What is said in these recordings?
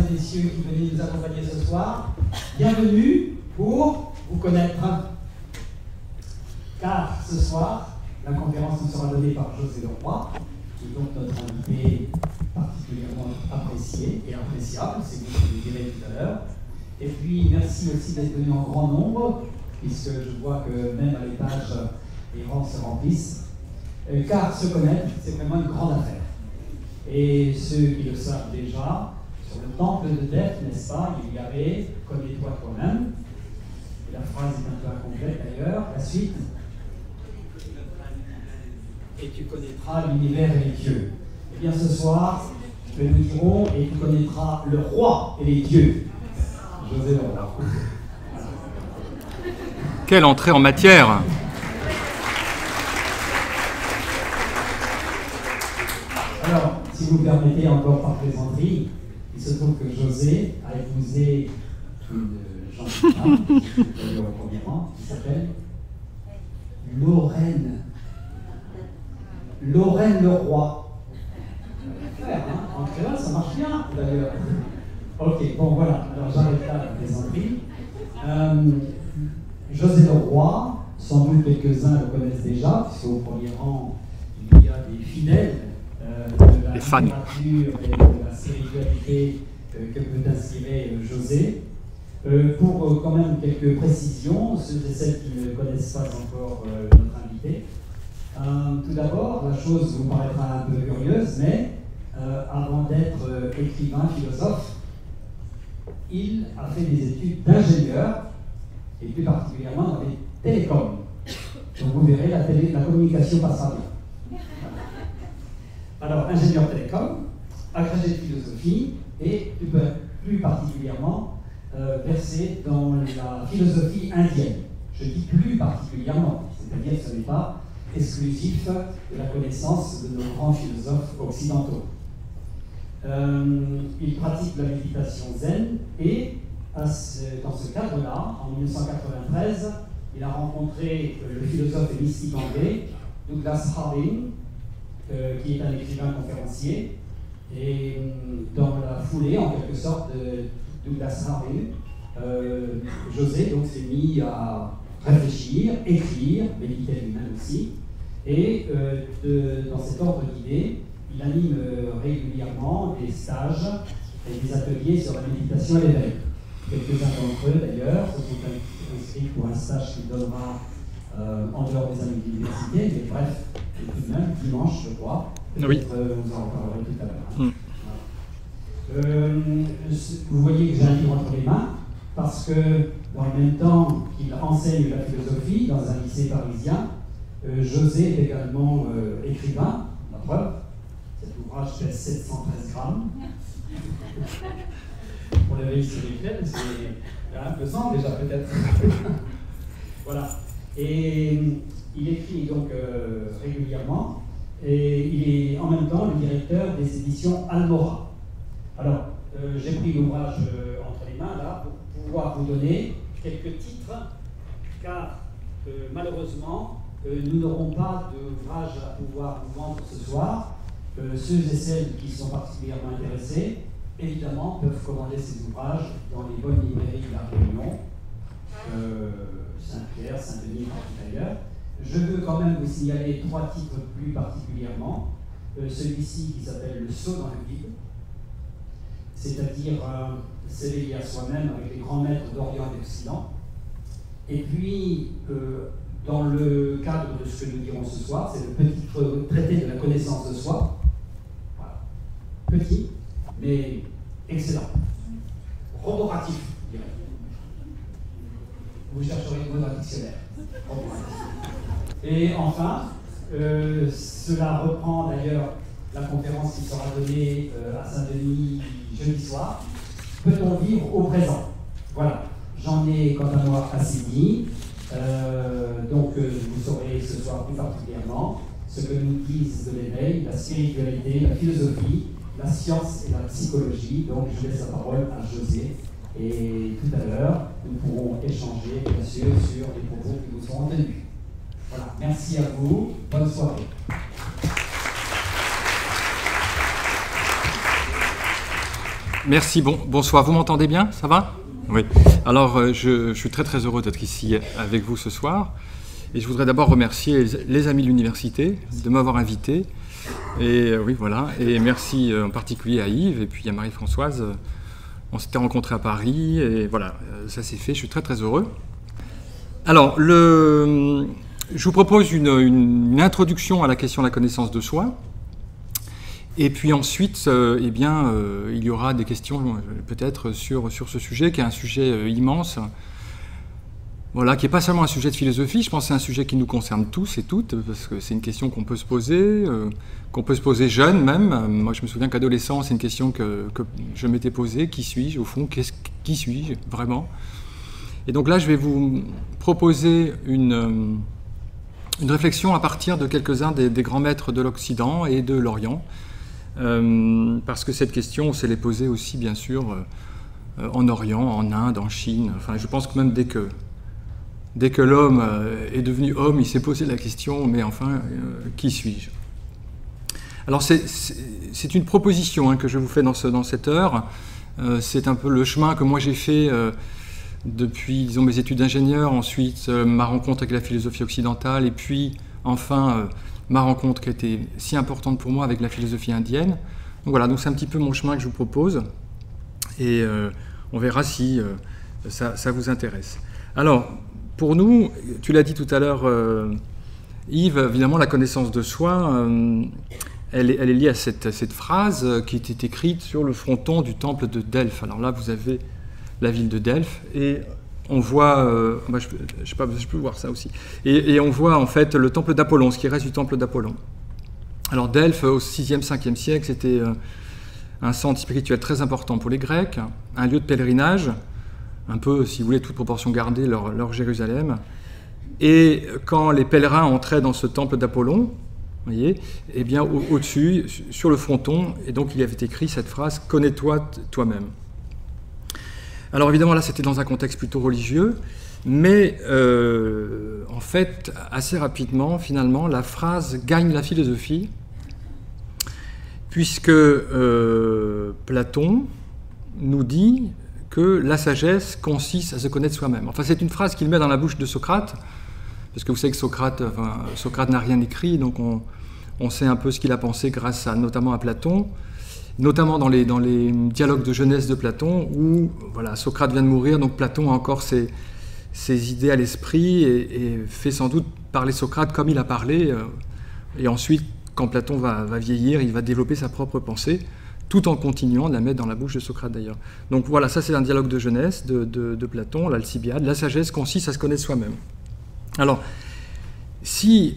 et messieurs qui venez nous accompagner ce soir, bienvenue pour vous connaître. Car ce soir, la conférence nous sera donnée par José Leroy, qui est donc notre invité particulièrement apprécié et appréciable, c'est vous qui le direz tout à l'heure. Et puis, merci aussi d'être venu en grand nombre, puisque je vois que même à l'étage, les rangs se remplissent. Car se connaître, c'est vraiment une grande affaire. Et ceux qui le savent déjà, sur le temple de Delphes, n'est-ce pas, il y avait « Connais-toi toi-même ». Et la phrase est un peu incomplète d'ailleurs. La suite. Et tu connaîtras l'univers et les dieux. Eh bien ce soir, nous dirons « Et tu connaîtras le roi et les dieux ». José Leroy. Quelle entrée en matière! Alors, si vous me permettez encore par plaisanterie, il se trouve que José a épousé une gentille femme, au premier rang, qui s'appelle Lorraine. Lorraine Leroy. En créole, ça marche bien, d'ailleurs. Ok, bon voilà, alors j'arrête là la plaisanterie. José Leroy, sans doute quelques-uns le connaissent déjà, puisqu'au premier rang, il y a des fidèles de la littérature et de la spiritualité que peut inspirer José. Pour quand même quelques précisions, ceux et celles qui ne connaissent pas encore notre invité. Tout d'abord, la chose vous paraîtra un peu curieuse, mais avant d'être écrivain, philosophe, il a fait des études d'ingénieur, et plus particulièrement dans les télécoms. Donc vous verrez, la communication passera bien. Alors, ingénieur télécom, agrégé de philosophie, et plus particulièrement versé dans la philosophie indienne. Je dis plus particulièrement, c'est-à-dire que ce n'est pas exclusif de la connaissance de nos grands philosophes occidentaux. Il pratique la méditation zen et dans ce cadre-là, en 1993, il a rencontré le philosophe et mystique anglais Douglas Harding, qui est un écrivain conférencier. Et dans la foulée, en quelque sorte, de Douglas Harding, José donc s'est mis à réfléchir, écrire, méditer lui-même aussi. Et dans cet ordre d'idées, il anime régulièrement des stages et des ateliers sur la méditation et l'éveil. Quelques-uns d'entre eux, d'ailleurs, se sont inscrits pour un stage qu'il donnera en dehors des années d'université, mais bref, tout de même, dimanche, je crois. Oui. Vous en reparlerez tout à l'heure. Vous voyez que j'ai un livre entre les mains, parce que dans le même temps qu'il enseigne la philosophie dans un lycée parisien, José est également écrivain, la preuve. Cet ouvrage fait 713 grammes. Pour la veille sur lesquelles, c'est un peu pesant déjà peut-être. Voilà. Et il écrit donc régulièrement, et il est en même temps le directeur des éditions Almora. Alors, j'ai pris l'ouvrage entre les mains là pour pouvoir vous donner quelques titres, car malheureusement, nous n'aurons pas d'ouvrage à pouvoir vous vendre ce soir. Ceux et celles qui sont particulièrement intéressés, évidemment, peuvent commander ces ouvrages dans les bonnes librairies de la Réunion, Saint-Pierre, Saint-Denis, partout ailleurs. Je veux quand même vous signaler 3 titres plus particulièrement. Celui-ci qui s'appelle Le saut dans le vide, c'est-à-dire s'éveiller à soi-même avec les grands maîtres d'Orient et d'Occident. Et puis, dans le cadre de ce que nous dirons ce soir, c'est le petit traité de la connaissance de soi. Voilà. Petit, mais excellent. Roboratif, je dirais. Vous chercherez le mot dans le dictionnaire. Et enfin, cela reprend d'ailleurs la conférence qui sera donnée à Saint-Denis jeudi soir. Peut-on vivre au présent? Voilà, j'en ai quant à moi assez dit. Donc vous saurez ce soir plus particulièrement ce que nous disent de l'éveil, la spiritualité, la philosophie, la science et la psychologie. Donc je laisse la parole à José et tout à l'heure nous pourrons échanger bien sûr sur les propos qui vous seront tenus. Voilà, merci à vous, bonne soirée. Merci, bonsoir. Vous m'entendez bien? Ça va? Oui. Alors, je suis très très heureux d'être ici avec vous ce soir. Et je voudrais d'abord remercier les amis de l'université de m'avoir invité. Et oui, voilà. Et merci en particulier à Yves et puis à Marie-Françoise. On s'était rencontrés à Paris et voilà, ça s'est fait. Je suis très très heureux. Alors, je vous propose une introduction à la question de la connaissance de soi. Et puis ensuite, il y aura des questions peut-être sur ce sujet, qui est un sujet immense, voilà, qui n'est pas seulement un sujet de philosophie, je pense que c'est un sujet qui nous concerne tous et toutes, parce que c'est une question qu'on peut se poser jeune même. Moi, je me souviens qu'adolescent, c'est une question que je m'étais posée, qui suis-je au fond, qui suis-je vraiment? Et donc là, je vais vous proposer une réflexion à partir de quelques-uns des grands maîtres de l'Occident et de l'Orient, parce que cette question, on s'est les posée aussi, bien sûr, en Orient, en Inde, en Chine. Enfin, je pense que même dès que l'homme est devenu homme, il s'est posé la question, mais enfin, qui suis-je? Alors, c'est une proposition que je vous fais dans cette heure. C'est un peu le chemin que moi j'ai fait depuis, disons, mes études d'ingénieur, ensuite ma rencontre avec la philosophie occidentale, et puis, enfin, ma rencontre qui a été si importante pour moi avec la philosophie indienne. Donc voilà, donc c'est un petit peu mon chemin que je vous propose, et on verra si ça vous intéresse. Alors, pour nous, tu l'as dit tout à l'heure, Yves, évidemment, la connaissance de soi, elle est liée à cette phrase qui était écrite sur le fronton du temple de Delphes. Alors là, vous avez la ville de Delphes, et on voit, je peux voir ça aussi, et on voit en fait le temple d'Apollon, ce qui reste du temple d'Apollon. Alors Delphes, au 6e, 5e siècle, c'était un centre spirituel très important pour les Grecs, un lieu de pèlerinage, un peu, si vous voulez, toute proportion gardée, leur Jérusalem. Et quand les pèlerins entraient dans ce temple d'Apollon, vous voyez, eh bien au-dessus, sur le fronton, et donc il y avait écrit cette phrase « Connais-toi toi-même ». Alors évidemment, là, c'était dans un contexte plutôt religieux, mais en fait, assez rapidement, finalement, la phrase gagne la philosophie, puisque Platon nous dit que la sagesse consiste à se connaître soi-même. Enfin, c'est une phrase qu'il met dans la bouche de Socrate, parce que vous savez que Socrate n'a rien écrit, donc on sait un peu ce qu'il a pensé grâce notamment à Platon, notamment dans les dialogues de jeunesse de Platon, où voilà, Socrate vient de mourir, donc Platon a encore ses idées à l'esprit et fait sans doute parler Socrate comme il a parlé. Et ensuite, quand Platon va vieillir, il va développer sa propre pensée, tout en continuant de la mettre dans la bouche de Socrate d'ailleurs. Donc voilà, ça c'est un dialogue de jeunesse de Platon, l'Alcibiade. La sagesse consiste à se connaître soi-même. Alors, si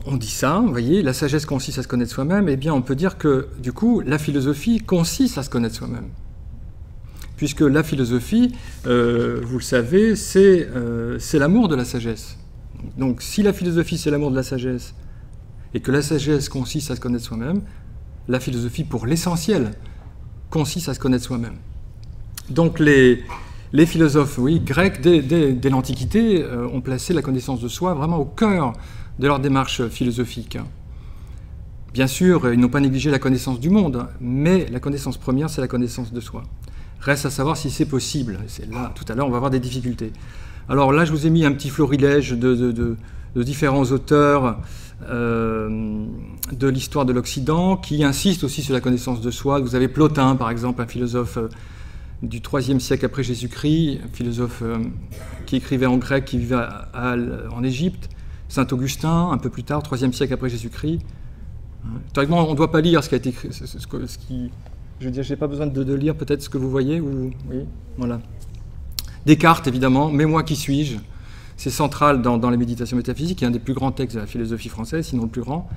on dit ça, vous voyez, la sagesse consiste à se connaître soi-même, eh bien on peut dire que, du coup, la philosophie consiste à se connaître soi-même. Puisque la philosophie, vous le savez, c'est l'amour de la sagesse. Donc si la philosophie c'est l'amour de la sagesse, et que la sagesse consiste à se connaître soi-même, la philosophie, pour l'essentiel, consiste à se connaître soi-même. Donc les philosophes, oui, grecs, dès l'Antiquité, ont placé la connaissance de soi vraiment au cœur de leur démarche philosophique. Bien sûr, ils n'ont pas négligé la connaissance du monde, mais la connaissance première, c'est la connaissance de soi. Reste à savoir si c'est possible. C'est là, tout à l'heure, on va avoir des difficultés. Alors là, je vous ai mis un petit florilège de différents auteurs de l'histoire de l'Occident qui insistent aussi sur la connaissance de soi. Vous avez Plotin, par exemple, un philosophe du IIIe siècle après Jésus-Christ, un philosophe qui écrivait en grec, qui vivait en Égypte. Saint Augustin, un peu plus tard, 3e siècle après Jésus-Christ. Théoriquement, on ne doit pas lire ce qui a été écrit. Je veux dire, je n'ai pas besoin de lire peut-être ce que vous voyez. Oui, voilà. Descartes, évidemment. Mais moi, qui suis-je? C'est central dans les méditations métaphysiques, qui est un des plus grands textes de la philosophie française, sinon le plus grand.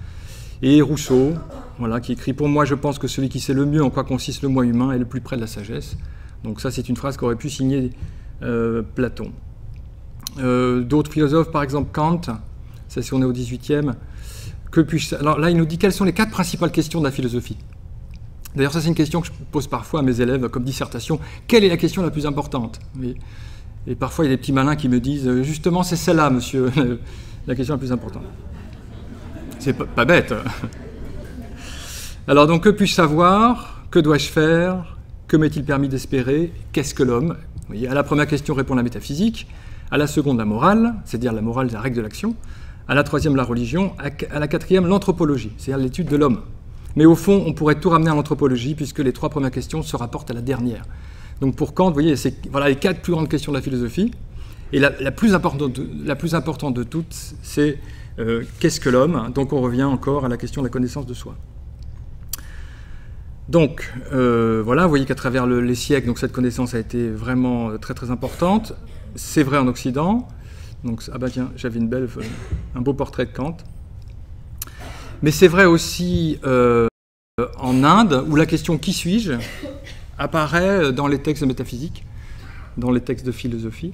Et Rousseau, voilà, qui écrit « Pour moi, je pense que celui qui sait le mieux en quoi consiste le moi humain est le plus près de la sagesse ». Donc ça, c'est une phrase qu'aurait pu signer Platon. D'autres philosophes, par exemple Kant, ça si on est au XVIIIe, que puis-je... Alors là, il nous dit quelles sont les 4 principales questions de la philosophie. D'ailleurs, ça c'est une question que je pose parfois à mes élèves comme dissertation. Quelle est la question la plus importante? Et parfois, il y a des petits malins qui me disent justement, c'est celle-là, monsieur, la question la plus importante. C'est pas bête. Alors donc, que puis-je savoir? Que dois-je faire? que m'est-il permis d'espérer? Qu'est-ce que l'homme? Vous voyez, à la première question répond la métaphysique, à la seconde la morale, c'est-à-dire la morale, la règle de l'action, à la troisième la religion, à la quatrième l'anthropologie, c'est-à-dire l'étude de l'homme. Mais au fond, on pourrait tout ramener à l'anthropologie, puisque les trois premières questions se rapportent à la dernière. Donc pour Kant, vous voyez, c'est voilà les quatre plus grandes questions de la philosophie. Et la plus importante de toutes, c'est qu'est-ce que l'homme? Donc on revient encore à la question de la connaissance de soi. Donc voilà, vous voyez qu'à travers les siècles, donc cette connaissance a été vraiment très très importante. C'est vrai en Occident. Donc, ah bah tiens, j'avais un beau portrait de Kant. Mais c'est vrai aussi en Inde, où la question « qui suis-je » apparaît dans les textes de métaphysique, dans les textes de philosophie.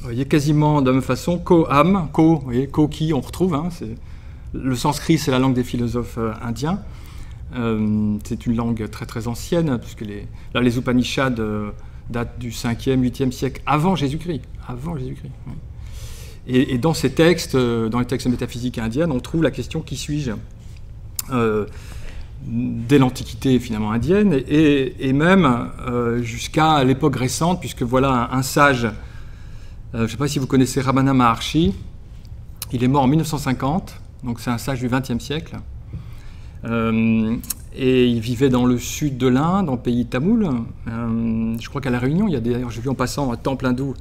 Vous voyez, quasiment de la même façon, ko-am, ko, vous voyez, ko-ki, on retrouve. Hein, le sanskrit, c'est la langue des philosophes indiens. C'est une langue très très ancienne, puisque les Upanishads datent du 5e, 8e siècle, avant Jésus-Christ. Avant Jésus-Christ. Oui. Et dans ces textes, dans les textes de métaphysique indienne, on trouve la question « qui suis-je » dès l'Antiquité finalement indienne, et même jusqu'à l'époque récente, puisque voilà un sage, je ne sais pas si vous connaissez Ramana Maharshi, il est mort en 1950, donc c'est un sage du XXe siècle, et il vivait dans le sud de l'Inde, en pays tamoul. Je crois qu'à La Réunion, il y a d'ailleurs, j'ai vu en passant un temple hindou.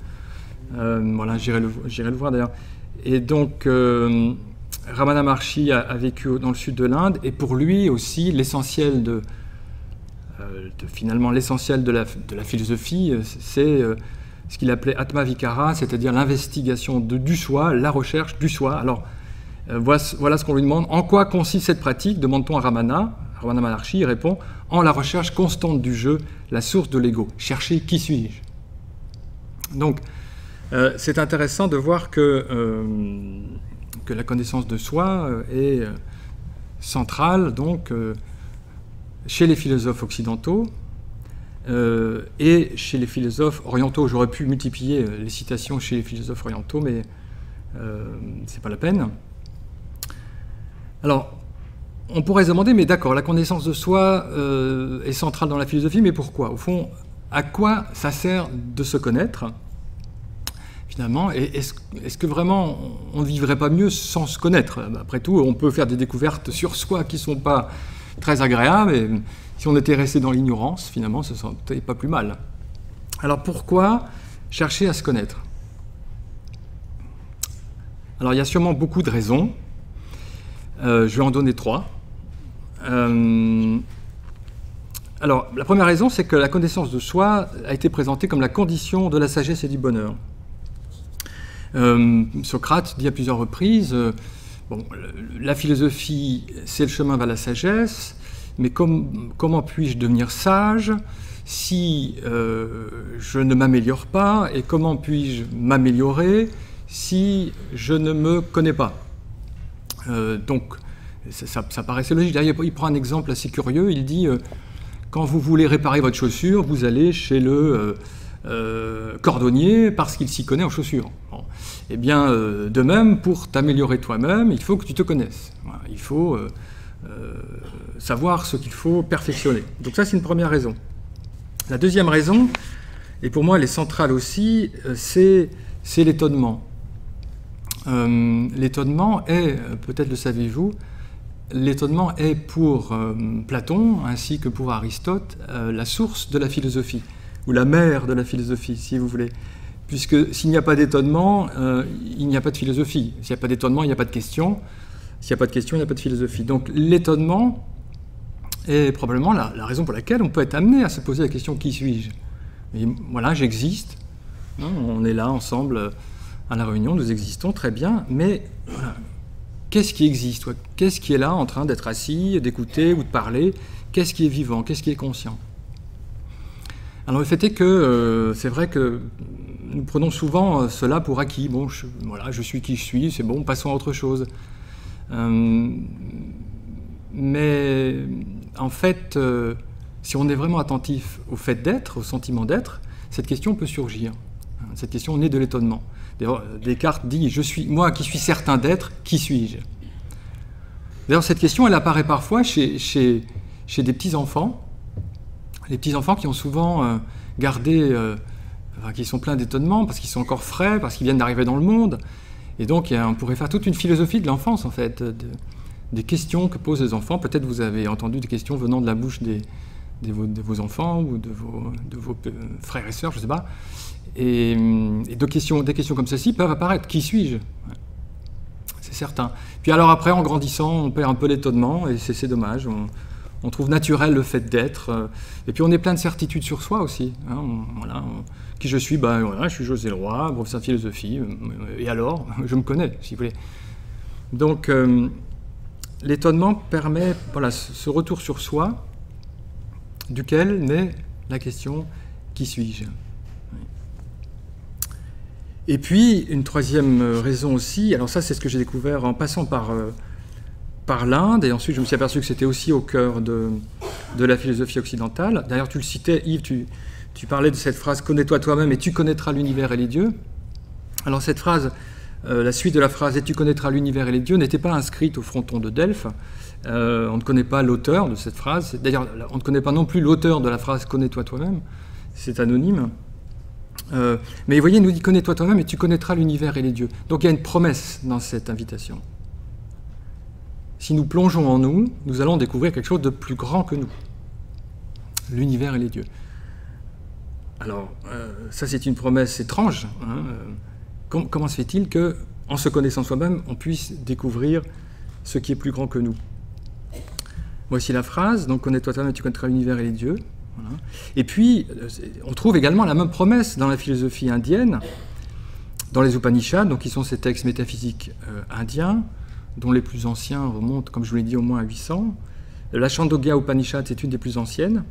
Voilà, j'irai le voir d'ailleurs. Et donc, Ramana Maharshi a vécu dans le sud de l'Inde, et pour lui aussi, l'essentiel finalement l'essentiel de la philosophie, c'est ce qu'il appelait Atma Vikara, c'est-à-dire l'investigation du soi, la recherche du soi. Alors, voilà ce qu'on lui demande. En quoi consiste cette pratique? Demande-t-on à Ramana. Ramana Maharshi, il répond en la recherche constante du jeu, la source de l'ego. Chercher qui suis-je. Donc, c'est intéressant de voir que la connaissance de soi est centrale donc, chez les philosophes occidentaux et chez les philosophes orientaux. J'aurais pu multiplier les citations chez les philosophes orientaux, mais c'est pas la peine. Alors, on pourrait se demander, mais d'accord, la connaissance de soi est centrale dans la philosophie, mais pourquoi? Au fond, à quoi ça sert de se connaître? Finalement, est-ce que vraiment on ne vivrait pas mieux sans se connaître? Après tout, on peut faire des découvertes sur soi qui ne sont pas très agréables, et si on était resté dans l'ignorance, finalement, ce ne serait peut-être pas plus mal. Alors pourquoi chercher à se connaître? Alors il y a sûrement beaucoup de raisons. Je vais en donner trois. Alors la première raison, c'est que la connaissance de soi a été présentée comme la condition de la sagesse et du bonheur. Socrate dit à plusieurs reprises la philosophie, c'est le chemin vers la sagesse, mais comment puis-je devenir sage si je ne m'améliore pas, et comment puis-je m'améliorer si je ne me connais pas? Donc, ça paraissait logique. D'ailleurs, il prend un exemple assez curieux, il dit quand vous voulez réparer votre chaussure, vous allez chez le cordonnier parce qu'il s'y connaît en chaussures. Bon. Eh bien, de même, pour t'améliorer toi-même, il faut que tu te connaisses. Voilà, il faut savoir ce qu'il faut perfectionner. Donc ça, c'est une première raison. La deuxième raison, et pour moi elle est centrale aussi, c'est l'étonnement. L'étonnement est, peut-être le savez-vous, l'étonnement est pour Platon, ainsi que pour Aristote, la source de la philosophie, ou la mère de la philosophie, si vous voulez. Puisque s'il n'y a pas d'étonnement, il n'y a pas de philosophie. S'il n'y a pas d'étonnement, il n'y a pas de question. S'il n'y a pas de question, il n'y a pas de philosophie. Donc l'étonnement est probablement la raison pour laquelle on peut être amené à se poser la question « qui suis-je » ? Et voilà, j'existe, hein, on est là ensemble à La Réunion, nous existons très bien, mais voilà, qu'est-ce qui existe? Qu'est-ce qui est là en train d'être assis, d'écouter ou de parler? Qu'est-ce qui est vivant? Qu'est-ce qui est conscient? Alors le fait est que c'est vrai que nous prenons souvent cela pour acquis. Bon, voilà, je suis qui je suis, c'est bon, passons à autre chose. Mais en fait, si on est vraiment attentif au fait d'être, au sentiment d'être, cette question peut surgir. Cette question naît de l'étonnement. D'ailleurs, Descartes dit « Je suis, moi qui suis certain d'être, qui suis-je » D'ailleurs, cette question, elle apparaît parfois chez des petits-enfants. les petits-enfants qui ont souvent gardé, qui sont pleins d'étonnement, parce qu'ils sont encore frais, parce qu'ils viennent d'arriver dans le monde. Et donc, on pourrait faire toute une philosophie de l'enfance, en fait, des questions que posent les enfants. Peut-être vous avez entendu des questions venant de la bouche de vos enfants ou de vos frères et sœurs, je ne sais pas. Et des questions comme ceci peuvent apparaître. Qui suis-je? C'est certain. Puis alors après, en grandissant, on perd un peu l'étonnement, et c'est dommage. On trouve naturel le fait d'être. Et puis on est plein de certitudes sur soi aussi. Hein, qui je suis? Ben voilà, je suis José Leroy, professeur de philosophie. Et alors? Je me connais, si vous voulez. Donc l'étonnement permet ce retour sur soi, duquel naît la question « Qui suis-je » ? Et puis, une troisième raison aussi, alors ça c'est ce que j'ai découvert en passant par l'Inde, et ensuite je me suis aperçu que c'était aussi au cœur de la philosophie occidentale. D'ailleurs tu le citais, Yves, tu parlais de cette phrase « Connais-toi toi-même et tu connaîtras l'univers et les dieux ». Alors cette phrase, la suite de la phrase « Et tu connaîtras l'univers et les dieux » n'était pas inscrite au fronton de Delphes. On ne connaît pas l'auteur de cette phrase. D'ailleurs, on ne connaît pas non plus l'auteur de la phrase « Connais-toi toi-même ». C'est anonyme. Mais vous voyez, il nous dit « Connais-toi toi-même et tu connaîtras l'univers et les dieux ». Donc il y a une promesse dans cette invitation. Si nous plongeons en nous, nous allons découvrir quelque chose de plus grand que nous. L'univers et les dieux. Alors, ça c'est une promesse étrange. Hein. Comment se fait-il qu'en se connaissant soi-même, on puisse découvrir ce qui est plus grand que nous? Voici la phrase, donc « Connais-toi toi-même et tu connaîtras l'univers et les dieux ». Voilà. Et puis, on trouve également la même promesse dans la philosophie indienne, dans les Upanishads, donc qui sont ces textes métaphysiques indiens, dont les plus anciens remontent, comme je vous l'ai dit, au moins à 800. La Chandogya Upanishad, c'est une des plus anciennes.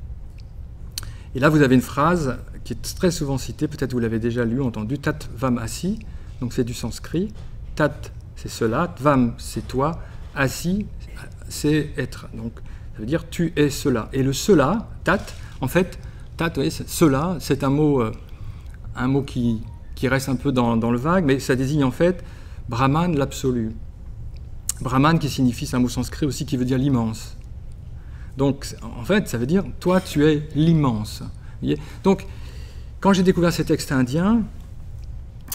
Et là, vous avez une phrase qui est très souvent citée, peut-être vous l'avez déjà lu, entendu, Tat Vam Asi, donc c'est du sanskrit. Tat, c'est cela, Tvam, c'est toi, Asi, c'est être. Donc, ça veut dire tu es cela. Et le cela, Tat, en fait, Tat, oui, cela, c'est un mot qui reste un peu dans le vague, mais ça désigne en fait Brahman, l'absolu. Brahman qui signifie, c'est un mot sanskrit aussi qui veut dire l'immense. Donc, en fait, ça veut dire toi, tu es l'immense. Donc, quand j'ai découvert ces textes indiens,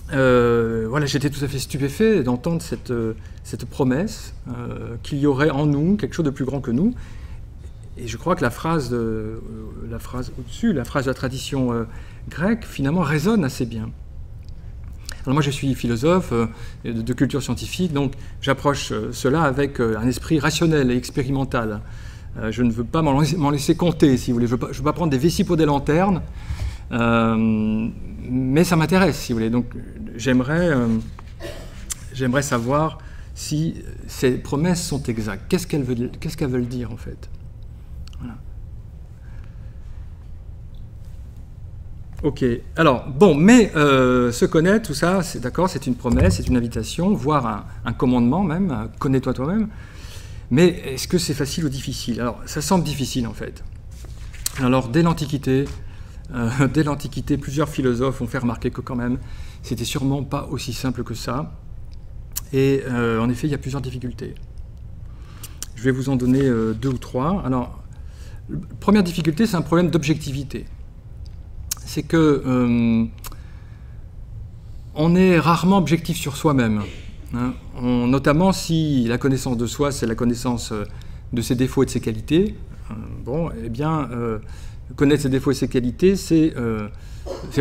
voilà, j'étais tout à fait stupéfait d'entendre cette promesse qu'il y aurait en nous quelque chose de plus grand que nous. Et je crois que la phrase au-dessus, la phrase de la tradition grecque, finalement, résonne assez bien. Alors moi, je suis philosophe de culture scientifique, donc j'approche cela avec un esprit rationnel et expérimental. Je ne veux pas m'en laisser compter, si vous voulez. Je ne veux pas prendre des vessies pour des lanternes, mais ça m'intéresse, si vous voulez. Donc j'aimerais savoir si ces promesses sont exactes. Qu'est-ce qu'elles veulent dire, en fait? Voilà. Ok, alors, bon, mais se connaître, tout ça, c'est d'accord, c'est une promesse, c'est une invitation, voire un commandement même, connais-toi toi-même. Mais est-ce que c'est facile ou difficile? Alors, ça semble difficile, en fait. Alors, dès l'Antiquité, plusieurs philosophes ont fait remarquer que quand même, c'était sûrement pas aussi simple que ça. Et en effet, il y a plusieurs difficultés. Je vais vous en donner 2 ou 3. Alors, la première difficulté, c'est un problème d'objectivité. C'est que on est rarement objectif sur soi-même. Hein. Notamment si la connaissance de soi, c'est la connaissance de ses défauts et de ses qualités. Bon, eh bien, connaître ses défauts et ses qualités, c'est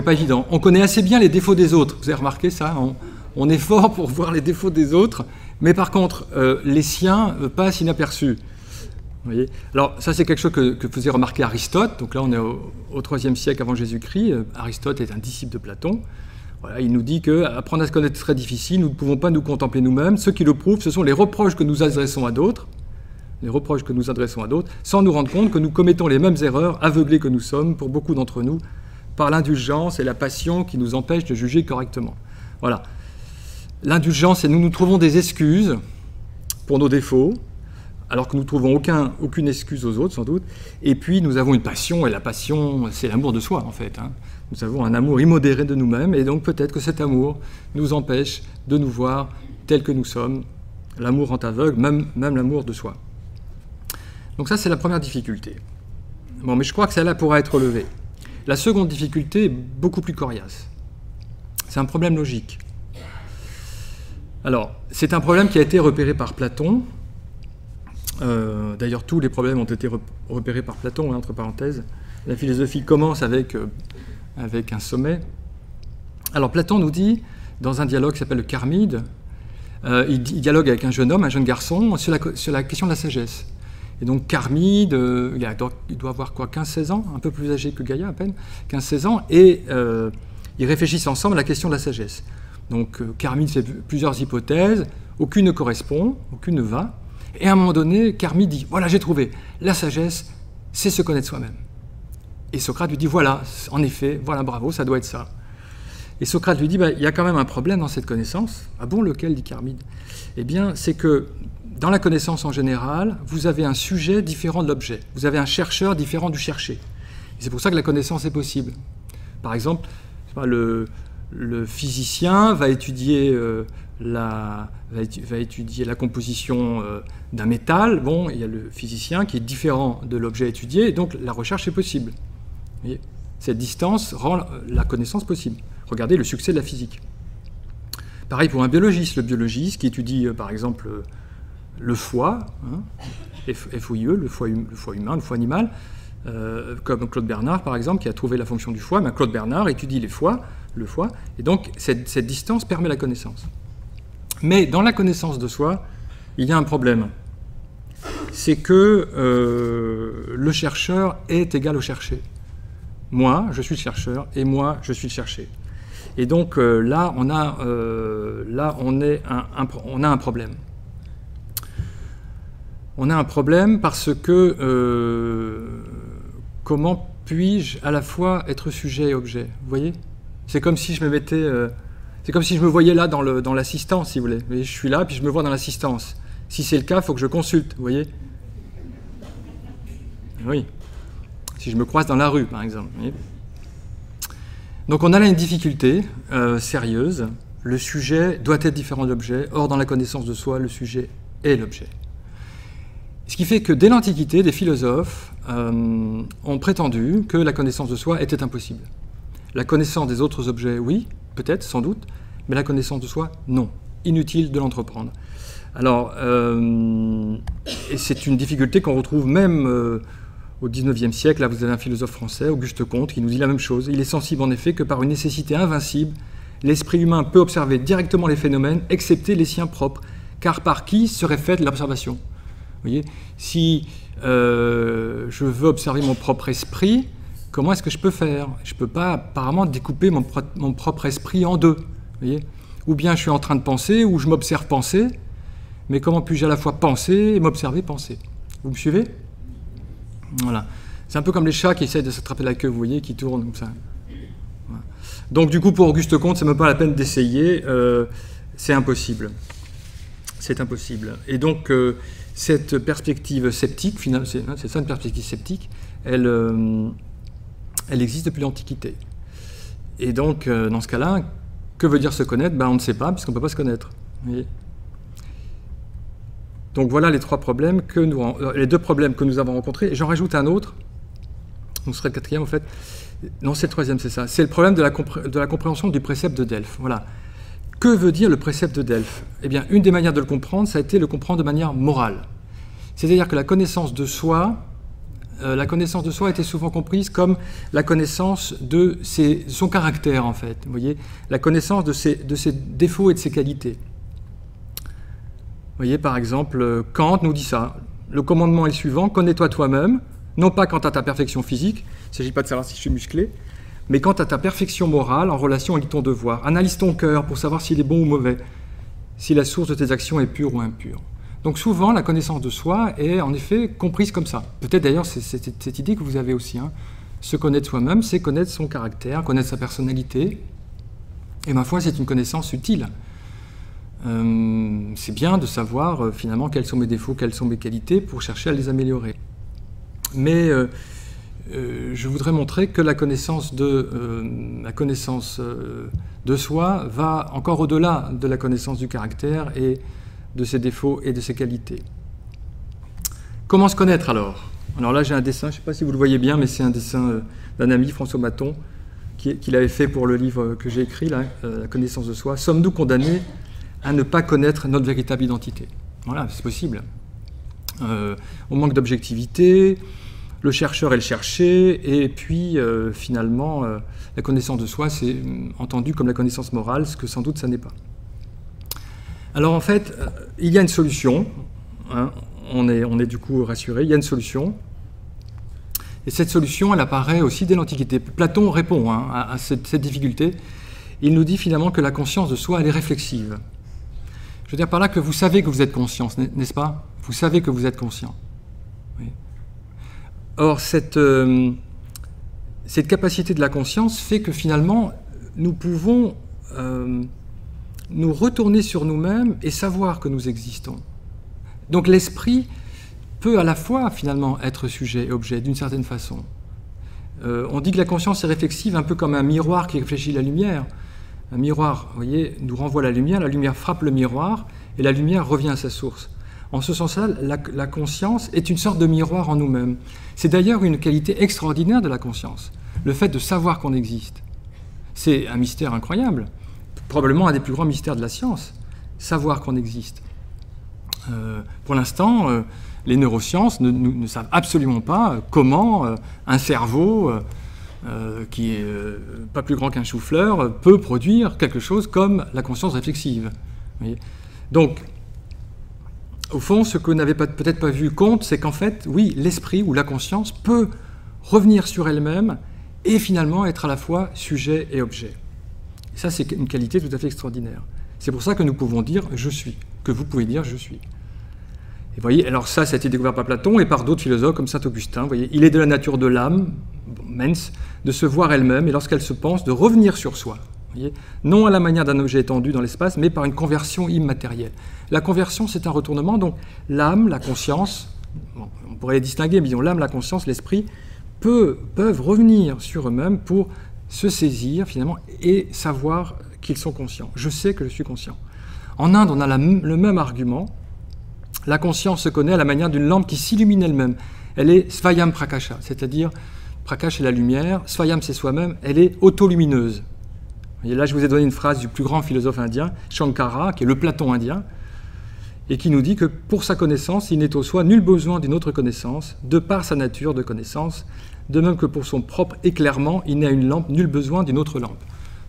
pas évident. On connaît assez bien les défauts des autres. Vous avez remarqué ça? On est fort pour voir les défauts des autres, mais par contre, les siens passent inaperçus. Vous voyez? Alors, ça, c'est quelque chose que faisait remarquer Aristote. Donc là, on est au IIIe siècle avant Jésus-Christ. Aristote est un disciple de Platon. Voilà, il nous dit qu'apprendre à se connaître est très difficile. Nous ne pouvons pas nous contempler nous-mêmes. Ce qui le prouve, ce sont les reproches que nous adressons à d'autres, sans nous rendre compte que nous commettons les mêmes erreurs, aveuglés que nous sommes, pour beaucoup d'entre nous, par l'indulgence et la passion qui nous empêchent de juger correctement. Voilà. L'indulgence, c'est nous trouvons des excuses pour nos défauts, alors que nous ne trouvons aucune excuse aux autres, sans doute. Et puis, nous avons une passion, et la passion, c'est l'amour de soi, en fait. Hein. Nous avons un amour immodéré de nous-mêmes, et donc peut-être que cet amour nous empêche de nous voir tels que nous sommes. L'amour rend aveugle, même l'amour de soi. Donc ça, c'est la première difficulté. Bon, mais je crois que celle-là pourra être relevée. La seconde difficulté est beaucoup plus coriace. C'est un problème logique. Alors, c'est un problème qui a été repéré par Platon. D'ailleurs, tous les problèmes ont été repérés par Platon, hein, entre parenthèses. La philosophie commence avec un sommet. Alors, Platon nous dit, dans un dialogue qui s'appelle le Charmide, il dialogue avec un jeune garçon, sur la question de la sagesse. Et donc, Charmide, il doit avoir quoi, 15-16 ans, un peu plus âgé que Gaïa à peine, 15-16 ans, et ils réfléchissent ensemble à la question de la sagesse. Donc, Charmide fait plusieurs hypothèses, aucune ne correspond, aucune ne va. Et à un moment donné, Charmide dit, voilà, j'ai trouvé, la sagesse, c'est se connaître soi-même. Et Socrate lui dit, voilà, en effet, voilà, bravo, ça doit être ça. Et Socrate lui dit, il y a quand même un problème dans cette connaissance. Ah bon, lequel, dit Charmide? Eh bien, c'est que dans la connaissance en général, vous avez un sujet différent de l'objet. Vous avez un chercheur différent du cherché. C'est pour ça que la connaissance est possible. Par exemple, le physicien va étudier la composition d'un métal. Bon, il y a le physicien qui est différent de l'objet étudié, et donc la recherche est possible. Vous voyez, cette distance rend la connaissance possible. Regardez le succès de la physique. Pareil pour un biologiste. Le biologiste qui étudie, par exemple, le foie, hein, FOIE, le foie humain, le foie animal, comme Claude Bernard, par exemple, qui a trouvé la fonction du foie. Mais Claude Bernard étudie le foie, et donc cette distance permet la connaissance. Mais dans la connaissance de soi, il y a un problème. C'est que le chercheur est égal au cherché. Moi, je suis le chercheur, et moi, je suis le cherché. Et donc là, on a un problème. On a un problème parce que comment puis-je à la fois être sujet et objet? Vous voyez? C'est comme si je me mettais... c'est comme si je me voyais là dans l'assistance, si vous voulez. Je suis là, puis je me vois dans l'assistance. Si c'est le cas, il faut que je consulte, vous voyez? Oui. Si je me croise dans la rue, par exemple. Vous voyez? Donc on a là une difficulté sérieuse. Le sujet doit être différent de l'objet. Or, dans la connaissance de soi, le sujet est l'objet. Ce qui fait que dès l'Antiquité, des philosophes ont prétendu que la connaissance de soi était impossible. La connaissance des autres objets, oui, peut-être, sans doute, mais la connaissance de soi, non. Inutile de l'entreprendre. Alors, et c'est une difficulté qu'on retrouve même au XIXe siècle. Là, vous avez un philosophe français, Auguste Comte, qui nous dit la même chose. Il est sensible, en effet, que par une nécessité invincible, l'esprit humain peut observer directement les phénomènes, excepté les siens propres, car par qui serait faite l'observation? Vous voyez, si je veux observer mon propre esprit, comment est-ce que je peux faire? Je ne peux pas apparemment découper mon propre esprit en deux. Vous voyez, ou bien je suis en train de penser, ou je m'observe penser, mais comment puis-je à la fois penser et m'observer penser? Vous me suivez? Voilà. C'est un peu comme les chats qui essayent de s'attraper la queue, vous voyez, qui tournent comme ça. Voilà. Donc du coup, pour Auguste Comte, c'est même pas la peine d'essayer, c'est impossible. C'est impossible. Et donc, cette perspective sceptique, finalement, c'est ça une perspective sceptique, elle existe depuis l'Antiquité. Et donc, dans ce cas-là, que veut dire se connaître? On ne sait pas, puisqu'on ne peut pas se connaître. Vous voyez? Donc voilà les les deux problèmes que nous avons rencontrés. Et j'en rajoute un autre. Ce serait le quatrième, en fait. Non, c'est le troisième, c'est ça. C'est le problème de la compréhension du précepte de Delphes. Voilà. Que veut dire le précepte de Delphes? Eh bien, une des manières de le comprendre, ça a été le comprendre de manière morale. C'est-à-dire que la connaissance de soi était souvent comprise comme la connaissance de son caractère, en fait. Vous voyez, la connaissance de ses défauts et de ses qualités. Vous voyez, par exemple, Kant nous dit ça. Le commandement est le suivant, connais-toi toi-même, non pas quant à ta perfection physique, il ne s'agit pas de savoir si je suis musclé, mais quant à ta perfection morale en relation avec ton devoir. Analyse ton cœur pour savoir s'il est bon ou mauvais, si la source de tes actions est pure ou impure. Donc souvent, la connaissance de soi est en effet comprise comme ça. Peut-être d'ailleurs, c'est cette idée que vous avez aussi. Hein. Se connaître soi-même, c'est connaître son caractère, connaître sa personnalité. Et ma foi, c'est une connaissance utile. C'est bien de savoir finalement quels sont mes défauts, quelles sont mes qualités pour chercher à les améliorer. Mais je voudrais montrer que la connaissance de soi va encore au-delà de la connaissance du caractère et de ses défauts et de ses qualités. Comment se connaître alors? Alors là, j'ai un dessin, je ne sais pas si vous le voyez bien, mais c'est un dessin d'un ami, François Maton, qu'il avait fait pour le livre que j'ai écrit, là, La connaissance de soi. Sommes-nous condamnés à ne pas connaître notre véritable identité? Voilà, c'est possible. On manque d'objectivité, le chercheur est le cherché, et puis finalement, la connaissance de soi, c'est entendu comme la connaissance morale, ce que sans doute ça n'est pas. Alors en fait, il y a une solution, hein, on est du coup rassuré, il y a une solution, et cette solution, elle apparaît aussi dès l'Antiquité. Platon répond à cette difficulté. Il nous dit finalement que la conscience de soi, elle est réflexive. Je veux dire par là que vous savez que vous êtes conscient, n'est-ce pas? Vous savez que vous êtes conscient. Oui. Or, cette capacité de la conscience fait que finalement, nous pouvons nous retourner sur nous-mêmes et savoir que nous existons. Donc l'esprit peut à la fois finalement être sujet et objet d'une certaine façon. On dit que la conscience est réflexive un peu comme un miroir qui réfléchit la lumière. Un miroir, vous voyez, nous renvoie la lumière frappe le miroir et la lumière revient à sa source. En ce sens-là, la conscience est une sorte de miroir en nous-mêmes. C'est d'ailleurs une qualité extraordinaire de la conscience, le fait de savoir qu'on existe. C'est un mystère incroyable, probablement un des plus grands mystères de la science, savoir qu'on existe. Pour l'instant, les neurosciences ne savent absolument pas comment un cerveau qui est pas plus grand qu'un chou-fleur peut produire quelque chose comme la conscience réflexive. Vous voyez ? Donc, au fond, ce que vous n'avez peut-être pas vu compte, c'est qu'en fait, oui, l'esprit ou la conscience peut revenir sur elle-même et finalement être à la fois sujet et objet. Et ça, c'est une qualité tout à fait extraordinaire. C'est pour ça que nous pouvons dire « je suis », que vous pouvez dire « je suis ». Et vous voyez, alors ça a été découvert par Platon et par d'autres philosophes comme Saint-Augustin. Vous voyez, il est de la nature de l'âme, mens, de se voir elle-même et lorsqu'elle se pense, de revenir sur soi. Vous voyez, non à la manière d'un objet étendu dans l'espace, mais par une conversion immatérielle. La conversion, c'est un retournement. Donc l'âme, la conscience, bon, on pourrait les distinguer, mais disons l'âme, la conscience, l'esprit, peuvent revenir sur eux-mêmes pour se saisir finalement et savoir qu'ils sont conscients. Je sais que je suis conscient. En Inde, on a le même argument. La conscience se connaît à la manière d'une lampe qui s'illumine elle-même. Elle est svayam prakasha, c'est-à-dire prakash est la lumière, svayam c'est soi-même, elle est autolumineuse. Et là, je vous ai donné une phrase du plus grand philosophe indien, Shankara, qui est le Platon indien, et qui nous dit que pour sa connaissance, il n'est au soi nul besoin d'une autre connaissance, de par sa nature de connaissance, de même que pour son propre éclairement, il n'est à une lampe nul besoin d'une autre lampe.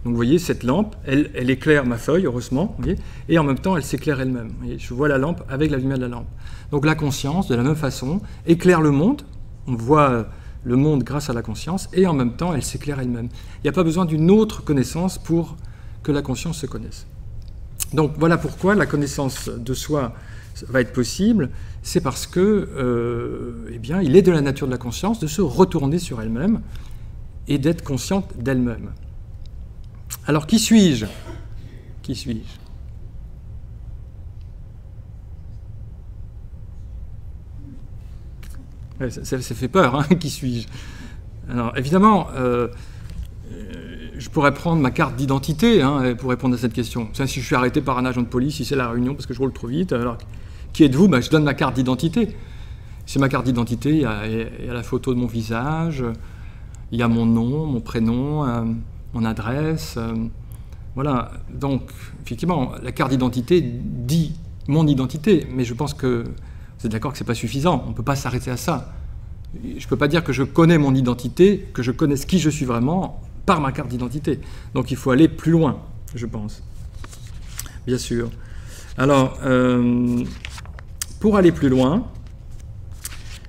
Donc vous voyez, cette lampe, elle éclaire ma feuille, heureusement, vous voyez, et en même temps, elle s'éclaire elle-même. Je vois la lampe avec la lumière de la lampe. Donc la conscience, de la même façon, éclaire le monde, on voit le monde grâce à la conscience, et en même temps, elle s'éclaire elle-même. Il n'y a pas besoin d'une autre connaissance pour que la conscience se connaisse. Donc voilà pourquoi la connaissance de soi va être possible, c'est parce que, eh bien, il est de la nature de la conscience de se retourner sur elle-même et d'être consciente d'elle-même. Alors, qui suis-je? Qui suis-je? Ouais, ça fait peur, hein, qui suis-je? Alors, évidemment, je pourrais prendre ma carte d'identité pour répondre à cette question. Si je suis arrêté par un agent de police, si c'est la Réunion parce que je roule trop vite, alors qui êtes-vous? Je donne ma carte d'identité. C'est ma carte d'identité, il y a la photo de mon visage, il y a mon nom, mon prénom, mon adresse. Voilà, donc effectivement, la carte d'identité dit mon identité, mais je pense que vous êtes d'accord que ce n'est pas suffisant, on ne peut pas s'arrêter à ça. Je ne peux pas dire que je connais mon identité, que je connaisse qui je suis vraiment par ma carte d'identité. Donc il faut aller plus loin, je pense. Bien sûr. Alors, pour aller plus loin,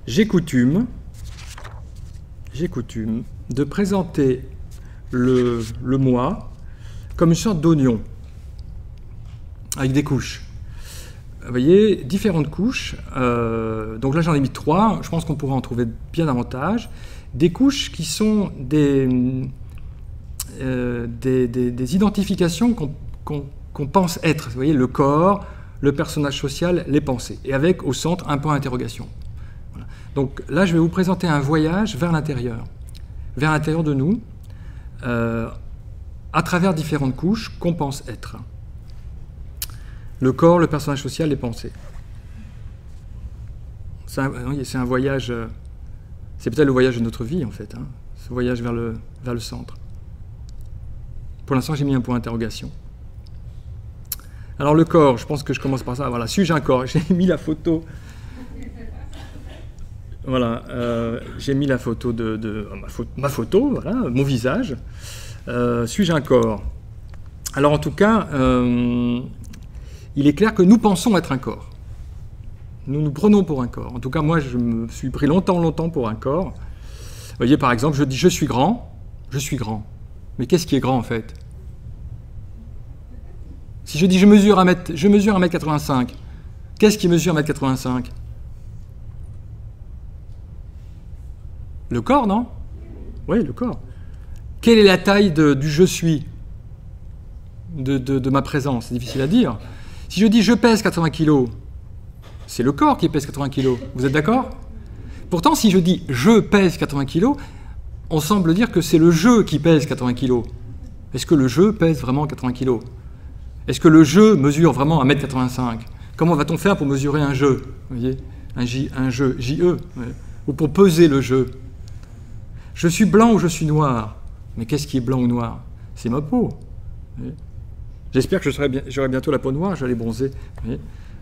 j'ai coutume de présenter le moi comme une sorte d'oignon, avec des couches. Vous voyez, différentes couches. Donc là, j'en ai mis 3. Je pense qu'on pourrait en trouver bien davantage. Des couches qui sont des identifications qu'on pense être. Vous voyez, le corps, le personnage social, les pensées. Et avec, au centre, un point d'interrogation. Voilà. Donc là, je vais vous présenter un voyage vers l'intérieur de nous, à travers différentes couches qu'on pense être. Le corps, le personnage social, les pensées. C'est un voyage C'est peut-être le voyage de notre vie, en fait, hein, ce voyage vers le centre. Pour l'instant, j'ai mis un point d'interrogation. Alors le corps, je pense que je commence par ça. Voilà, suis-je un corps? J'ai mis la photo. Voilà, j'ai mis la photo ma photo, voilà, mon visage. Suis-je un corps? Alors en tout cas, il est clair que nous pensons être un corps. Nous nous prenons pour un corps. En tout cas, moi, je me suis pris longtemps pour un corps. Vous voyez, par exemple, je dis je suis grand. Mais qu'est-ce qui est grand en fait? Si je dis je mesure 1m85, qu'est-ce qui mesure 1m85? Le corps, non? Oui, le corps. Quelle est la taille du je suis, de ma présence? C'est difficile à dire. Si je dis je pèse 80 kg, c'est le corps qui pèse 80 kg. Vous êtes d'accord? Pourtant, si je dis je pèse 80 kg, on semble dire que c'est le je qui pèse 80 kg. Est-ce que le je pèse vraiment 80 kg? Est-ce que le je mesure vraiment 1m85? Comment va-t-on faire pour mesurer un je? Vous voyez, un je, J-E, ouais. Ou pour peser le je. Je suis blanc ou je suis noir? Mais qu'est-ce qui est blanc ou noir? C'est ma peau. J'espère que j'aurai bientôt la peau noire, je vais aller bronzer.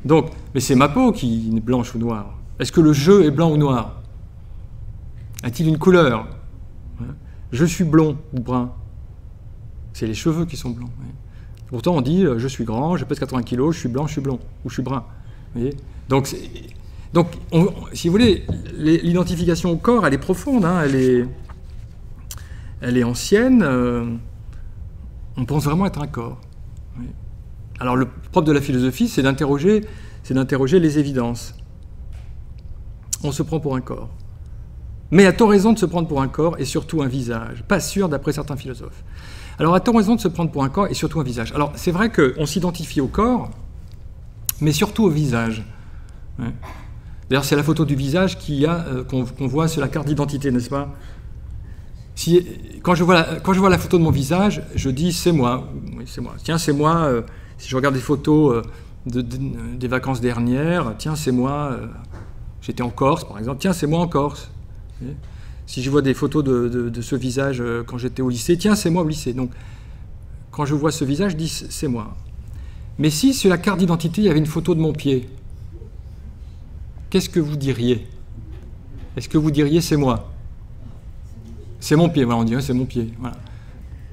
Donc, mais c'est ma peau qui est blanche ou noire. Est-ce que le je est blanc ou noir? A-t-il une couleur? Je suis blond ou brun? C'est les cheveux qui sont blancs. Pourtant, on dit je suis grand, je pèse 80 kg, je suis blanc, ou je suis brun. Vous voyez? Donc, si vous voulez, l'identification au corps, elle est profonde, hein, elle est ancienne. On pense vraiment être un corps. Oui. Alors, le propre de la philosophie, c'est d'interroger les évidences. On se prend pour un corps. Mais a-t-on raison de se prendre pour un corps et surtout un visage? Pas sûr, d'après certains philosophes. Alors, a-t-on raison de se prendre pour un corps et surtout un visage? Alors, c'est vrai qu'on s'identifie au corps, mais surtout au visage. Ouais. D'ailleurs, c'est la photo du visage qu'on voit sur la carte d'identité, n'est-ce pas? Quand je vois la photo de mon visage, je dis c'est moi. Oui, c'est moi. Tiens, c'est moi. Si je regarde des photos des vacances dernières, tiens, c'est moi. J'étais en Corse, par exemple. Tiens, c'est moi en Corse. Si je vois des photos de ce visage quand j'étais au lycée, tiens, c'est moi au lycée. Donc, quand je vois ce visage, je dis c'est moi. Mais si sur la carte d'identité, il y avait une photo de mon pied, qu'est-ce que vous diriez? Est-ce que vous diriez c'est moi? C'est mon pied, voilà, on dirait c'est mon pied. Voilà.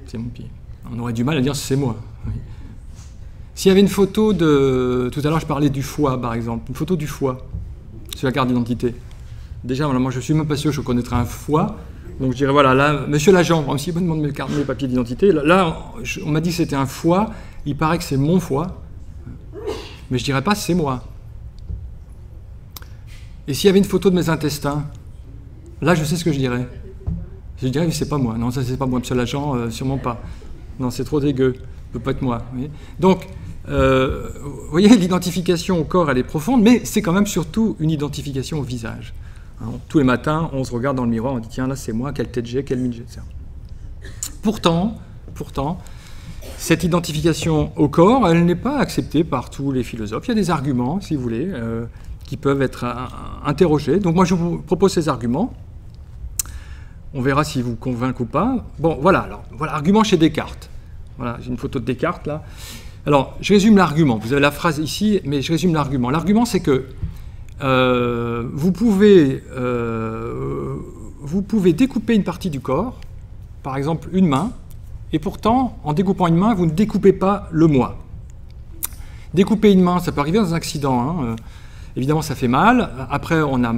C'est mon pied. On aurait du mal à dire c'est moi. Oui. S'il y avait une photo de... Tout à l'heure, je parlais du foie, par exemple. Une photo du foie sur la carte d'identité. Déjà, voilà, moi, je suis même pas sûr que je connaîtrais un foie. Donc, je dirais, voilà, là, monsieur l'agent, même si il me demande mes papiers d'identité, là, on m'a dit que c'était un foie. Il paraît que c'est mon foie. Mais je dirais pas c'est moi. Et s'il y avait une photo de mes intestins, là, je sais ce que je dirais. Je dirais, c'est pas moi. Non, ça, c'est pas moi, monsieur l'agent, sûrement pas. Non, c'est trop dégueu. Ça peut pas être moi. Vous voyez. Donc, vous voyez, l'identification au corps, elle est profonde, mais c'est quand même surtout une identification au visage. Hein, tous les matins, on se regarde dans le miroir, on dit, tiens, là, c'est moi, quelle tête j'ai, quelle mine j'ai. Pourtant, cette identification au corps, elle n'est pas acceptée par tous les philosophes. Il y a des arguments, si vous voulez, qui peuvent être interrogés. Donc moi, je vous propose ces arguments. On verra s'ils vous convainquent ou pas. Bon, voilà, alors, voilà, argument chez Descartes. Voilà, j'ai une photo de Descartes, là. Alors, je résume l'argument. Vous avez la phrase ici, mais je résume l'argument. L'argument, c'est que vous pouvez découper une partie du corps, par exemple une main, et pourtant, en découpant une main, vous ne découpez pas le moi. Découper une main, ça peut arriver dans un accident, hein. Évidemment, ça fait mal. Après, on a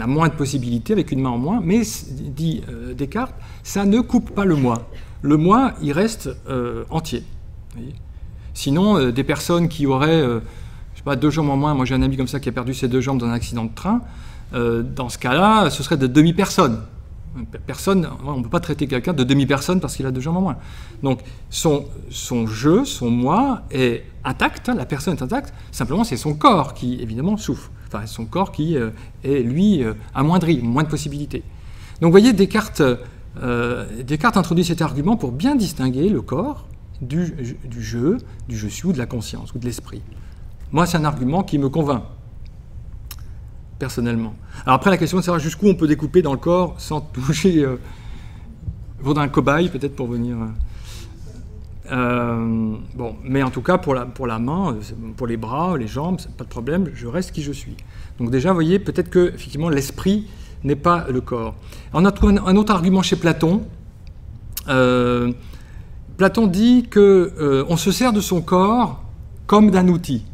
moins de possibilités avec une main en moins. Mais, dit Descartes, ça ne coupe pas le moi. Le moi, il reste entier. Vous voyez. Sinon, des personnes qui auraient, je sais pas, 2 jambes en moins, moi j'ai un ami comme ça qui a perdu ses 2 jambes dans un accident de train, dans ce cas-là, ce serait de demi-personnes. On ne peut pas traiter quelqu'un de demi-personne parce qu'il a 2 jambes en moins. Donc, son je, son moi est intact, la personne est intacte, simplement c'est son corps qui, évidemment, souffre. Enfin, son corps qui est, lui, amoindri, moins de possibilités. Donc, vous voyez, Descartes introduit cet argument pour bien distinguer le corps du je suis ou de la conscience ou de l'esprit. Moi, c'est un argument qui me convainc. personnellement. Alors après, la question de savoir jusqu'où on peut découper dans le corps sans toucher... vaudra un cobaye, peut-être, pour venir... bon, mais en tout cas, pour la main, pour les bras, les jambes, pas de problème, je reste qui je suis. Donc déjà, vous voyez, peut-être que, effectivement, l'esprit n'est pas le corps. On a trouvé un autre argument chez Platon. Platon dit qu'on se sert de son corps comme d'un outil.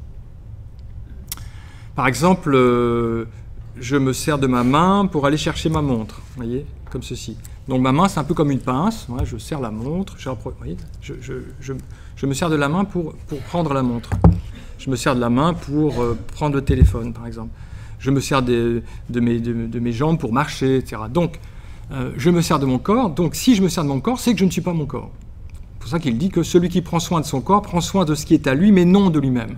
Par exemple, je me sers de ma main pour aller chercher ma montre, vous voyez, comme ceci. Donc ma main, c'est un peu comme une pince, ouais, je serre la montre, vous voyez, je me sers de la main pour prendre la montre. Je me sers de la main pour prendre le téléphone, par exemple. Je me sers de mes jambes pour marcher, etc. Donc, je me sers de mon corps. Donc, si je me sers de mon corps, c'est que je ne suis pas mon corps. C'est pour ça qu'il dit que celui qui prend soin de son corps prend soin de ce qui est à lui, mais non de lui-même.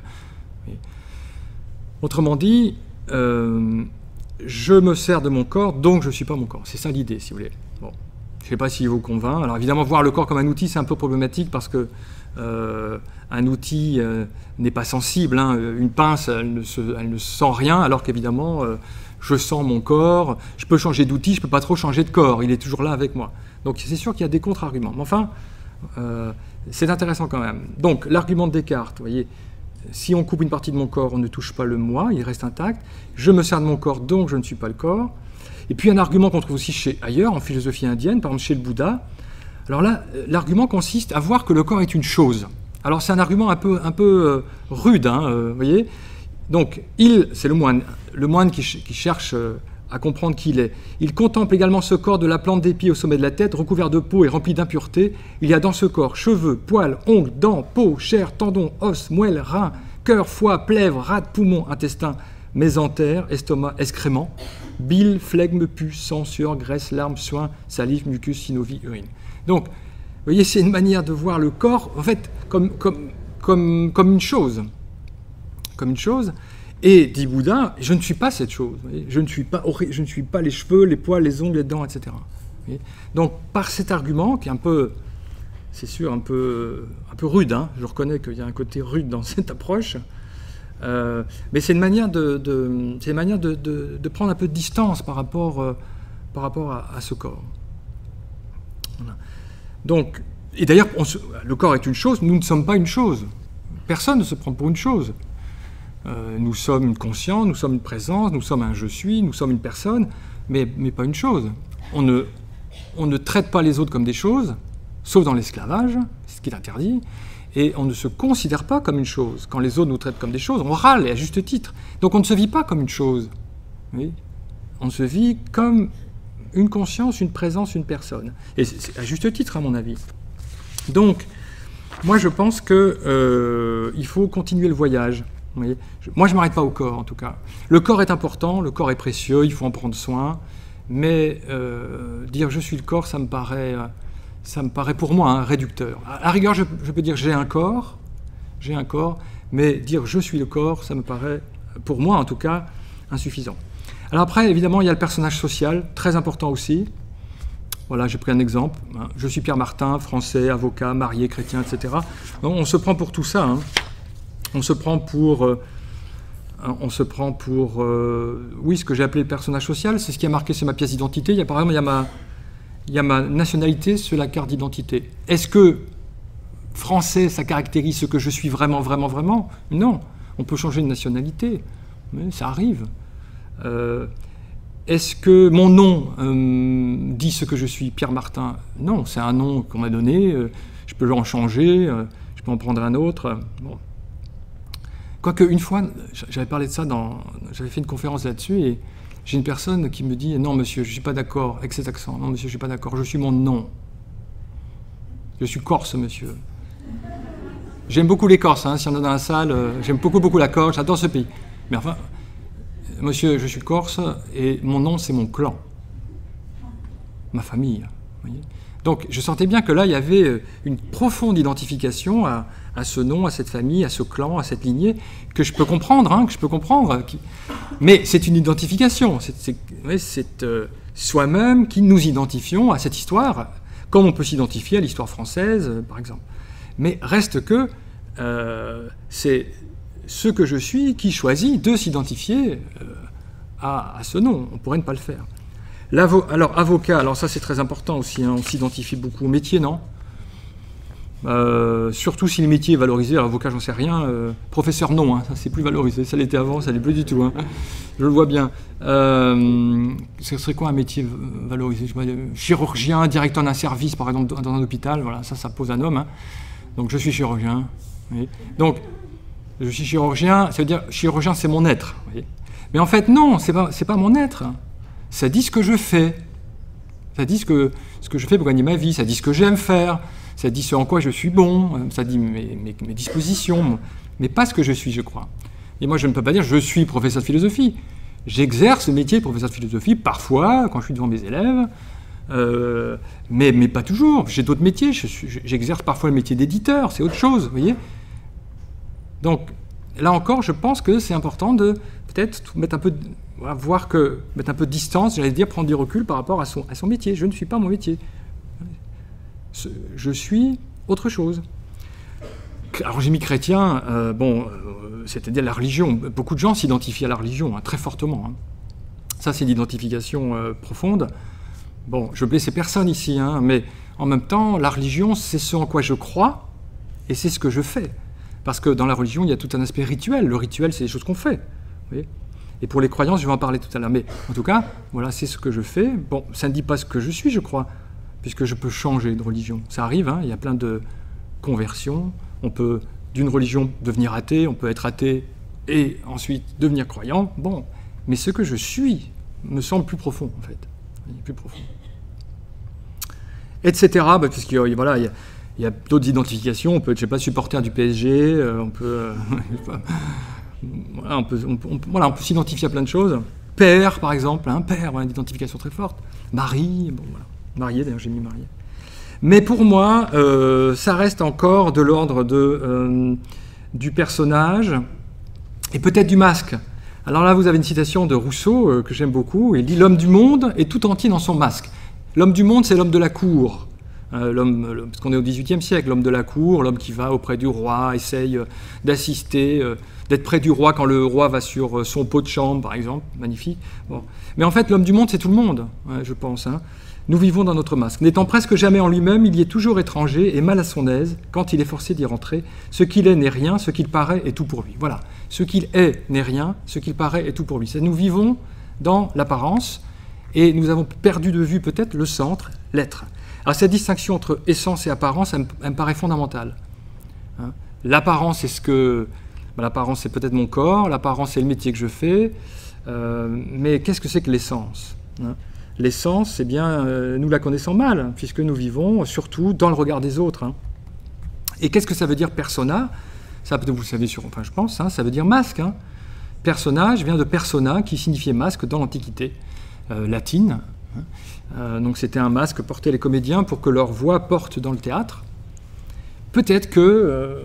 Autrement dit, je me sers de mon corps, donc je ne suis pas mon corps. C'est ça l'idée, si vous voulez. Bon. Je ne sais pas s'il vous convainc. Alors, évidemment, voir le corps comme un outil, c'est un peu problématique parce que un outil n'est pas sensible. Hein. Une pince, elle ne sent rien, alors qu'évidemment, je sens mon corps. Je peux changer d'outil, je ne peux pas trop changer de corps. Il est toujours là avec moi. Donc c'est sûr qu'il y a des contre-arguments. Mais enfin, c'est intéressant quand même. Donc l'argument de Descartes, vous voyez, si on coupe une partie de mon corps, on ne touche pas le moi, il reste intact. Je me sers de mon corps, donc je ne suis pas le corps. Et puis un argument qu'on trouve aussi ailleurs, en philosophie indienne, par exemple chez le Bouddha. Alors là, l'argument consiste à voir que le corps est une chose. Alors c'est un argument un peu rude, hein, vous voyez. Donc, c'est le moine qui cherche à comprendre qui il est. Il contemple également ce corps de la plante d'épi au sommet de la tête, recouvert de peau et rempli d'impuretés. Il y a dans ce corps cheveux, poils, ongles, dents, peau, chair, tendons, os, moelle, reins, cœur, foie, plèvres, rate, poumons, intestins, mésentère, estomac, excréments, bile, flegme, pus, sang, sueur, graisse, larmes, suin, salive, mucus, synovie, urine. Donc, vous voyez, c'est une manière de voir le corps, en fait, comme une chose. Comme une chose. Et, dit Bouddha, je ne suis pas cette chose. Vous voyez, je ne suis pas les cheveux, les poils, les ongles, les dents, etc. Donc, par cet argument, qui est un peu, c'est sûr, un peu rude, hein, je reconnais qu'il y a un côté rude dans cette approche, mais c'est une manière de prendre un peu de distance par rapport à ce corps. Voilà. Donc, et d'ailleurs, le corps est une chose, nous ne sommes pas une chose. Personne ne se prend pour une chose. Nous sommes une conscience, nous sommes une présence, nous sommes un je suis, nous sommes une personne, mais pas une chose. On ne traite pas les autres comme des choses, sauf dans l'esclavage, c'est ce qui est interdit, et on ne se considère pas comme une chose. Quand les autres nous traitent comme des choses, on râle, et à juste titre. Donc on ne se vit pas comme une chose. Oui, on se vit comme une conscience, une présence, une personne. Et c'est à juste titre, à mon avis. Donc, moi, je pense qu'il faut continuer le voyage. Vous voyez, moi, je ne m'arrête pas au corps, en tout cas. Le corps est important, le corps est précieux, il faut en prendre soin. Mais dire « je suis le corps », ça me paraît pour moi réducteur. À la rigueur, je peux dire « j'ai un corps », mais dire « je suis le corps », ça me paraît, pour moi en tout cas, insuffisant. Alors après, évidemment, il y a le personnage social, très important aussi. Voilà, j'ai pris un exemple. Je suis Pierre Martin, français, avocat, marié, chrétien, etc. Donc, on se prend pour tout ça. Hein. On se prend pour oui, ce que j'ai appelé le personnage social. C'est ce qui a marqué sur ma pièce d'identité. Par exemple, il y a ma nationalité sur la carte d'identité. Est-ce que français, ça caractérise ce que je suis vraiment, vraiment, vraiment? Non. On peut changer de nationalité, mais ça arrive. Est-ce que mon nom dit ce que je suis, Pierre Martin? Non, c'est un nom qu'on m'a donné, je peux en changer, je peux en prendre un autre. Bon. Quoique, une fois, j'avais parlé de ça, j'avais fait une conférence là-dessus, et j'ai une personne qui me dit « Non, monsieur, je ne suis pas d'accord avec cet accent. Non, monsieur, je ne suis pas d'accord, je suis mon nom. Je suis corse, monsieur. » J'aime beaucoup les Corses, hein, si on est dans la salle, j'aime beaucoup la Corse, j'adore ce pays. Mais enfin... Monsieur, je suis corse et mon nom, c'est mon clan, ma famille. Vous voyez. Donc, je sentais bien que là, il y avait une profonde identification à ce nom, à cette famille, à ce clan, à cette lignée, que je peux comprendre, mais c'est une identification. C'est soi-même qui nous identifions à cette histoire, comme on peut s'identifier à l'histoire française, par exemple. Mais reste que c'est ce que je suis qui choisit de s'identifier à ce nom, on pourrait ne pas le faire. Alors, avocat, alors ça c'est très important aussi, hein, on s'identifie beaucoup au métier, non? Surtout si le métier est valorisé, alors avocat j'en sais rien, professeur non, hein, ça c'est plus valorisé, ça l'était avant, ça l'est plus du tout, hein, je le vois bien. Ce serait quoi un métier valorisé? Chirurgien, directeur d'un service par exemple dans un hôpital, voilà, ça pose un homme, hein. Donc je suis chirurgien, oui. Donc je suis chirurgien, ça veut dire chirurgien c'est mon être, vous voyez. Mais en fait non, c'est pas mon être, ça dit ce que je fais, ça dit ce que je fais pour gagner ma vie, ça dit ce que j'aime faire, ça dit ce en quoi je suis bon, ça dit mes dispositions, mais pas ce que je suis, je crois. Et moi, je ne peux pas dire je suis professeur de philosophie. J'exerce le métier de professeur de philosophie, parfois, quand je suis devant mes élèves, mais pas toujours. J'ai d'autres métiers, j'exerce parfois le métier d'éditeur, c'est autre chose, vous voyez. Donc, là encore, je pense que c'est important de peut-être mettre un peu mettre un peu de distance, j'allais dire, prendre du recul par rapport à son métier. Je ne suis pas mon métier. Je suis autre chose. Alors j'ai mis chrétien, c'est-à-dire la religion. Beaucoup de gens s'identifient à la religion, hein, très fortement. Hein. Ça, c'est l'identification profonde. Bon, je blesse personne ici, hein, mais en même temps, la religion, c'est ce en quoi je crois et c'est ce que je fais. Parce que dans la religion, il y a tout un aspect rituel. Le rituel, c'est les choses qu'on fait. Vous voyez ? Et pour les croyances, je vais en parler tout à l'heure. Mais en tout cas, voilà, c'est ce que je fais. Bon, ça ne dit pas ce que je suis, je crois, puisque je peux changer de religion. Ça arrive, hein, il y a plein de conversions. On peut, d'une religion, devenir athée, on peut être athée et ensuite devenir croyant. Bon, mais ce que je suis me semble plus profond, en fait. Plus profond. Etc. Puisqu'il voilà, il y a d'autres identifications. On peut être, je sais pas, supporter du PSG, on peut... Voilà, on peut s'identifier à plein de choses. Père, par exemple, hein, père, voilà, une identification très forte. Mari, bon, voilà. Marié, d'ailleurs, j'ai mis marié. Mais pour moi, ça reste encore de l'ordre du personnage et peut-être du masque. Alors là, vous avez une citation de Rousseau que j'aime beaucoup. Il dit « L'homme du monde est tout entier dans son masque ». L'homme du monde, c'est l'homme de la cour. Parce qu'on est au XVIIIe siècle, l'homme de la cour, l'homme qui va auprès du roi, essaye d'assister, d'être près du roi quand le roi va sur son pot de chambre, par exemple. Magnifique. Bon. Mais en fait, l'homme du monde, c'est tout le monde, je pense. Hein. Nous vivons dans notre masque. N'étant presque jamais en lui-même, il y est toujours étranger et mal à son aise quand il est forcé d'y rentrer. Ce qu'il est n'est rien, ce qu'il paraît est tout pour lui. Voilà. Ce qu'il est n'est rien, ce qu'il paraît est tout pour lui. Nous vivons dans l'apparence et nous avons perdu de vue peut-être le centre, l'être. Alors cette distinction entre essence et apparence, elle me paraît fondamentale. Hein. L'apparence, c'est l'apparence, c'est peut-être mon corps, l'apparence, c'est le métier que je fais, mais qu'est-ce que c'est que l'essence, hein? L'essence, eh bien, nous la connaissons mal, puisque nous vivons surtout dans le regard des autres. Hein. Et qu'est-ce que ça veut dire persona? Ça, vous le savez, je pense, hein, ça veut dire masque. Hein. Personnage vient de persona, qui signifiait masque dans l'Antiquité latine. Hein. Donc c'était un masque que portaient les comédiens pour que leur voix porte dans le théâtre. Peut-être que,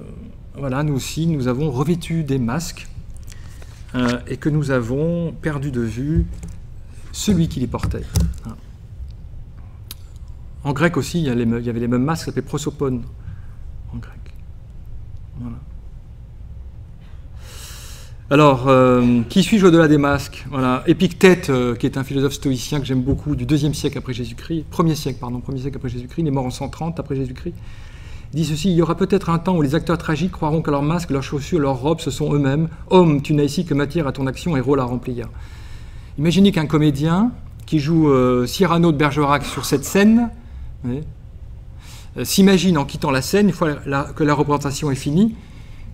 voilà, nous aussi, nous avons revêtu des masques et que nous avons perdu de vue celui qui les portait. En grec aussi, il y avait les mêmes masques qui s'appelaient prosopone, en grec. Voilà. Alors, qui suis-je au-delà des masques? Voilà. Épictète, qui est un philosophe stoïcien que j'aime beaucoup, du 2e siècle après Jésus-Christ, 1er siècle après Jésus-Christ, il est mort en 130 après Jésus-Christ, dit ceci: il y aura peut-être un temps où les acteurs tragiques croiront que leurs masques, leurs chaussures, leurs robes, ce sont eux-mêmes. Homme, tu n'as ici que matière à ton action et rôle à remplir. Imaginez qu'un comédien qui joue Cyrano de Bergerac sur cette scène s'imagine en quittant la scène, une fois que la représentation est finie,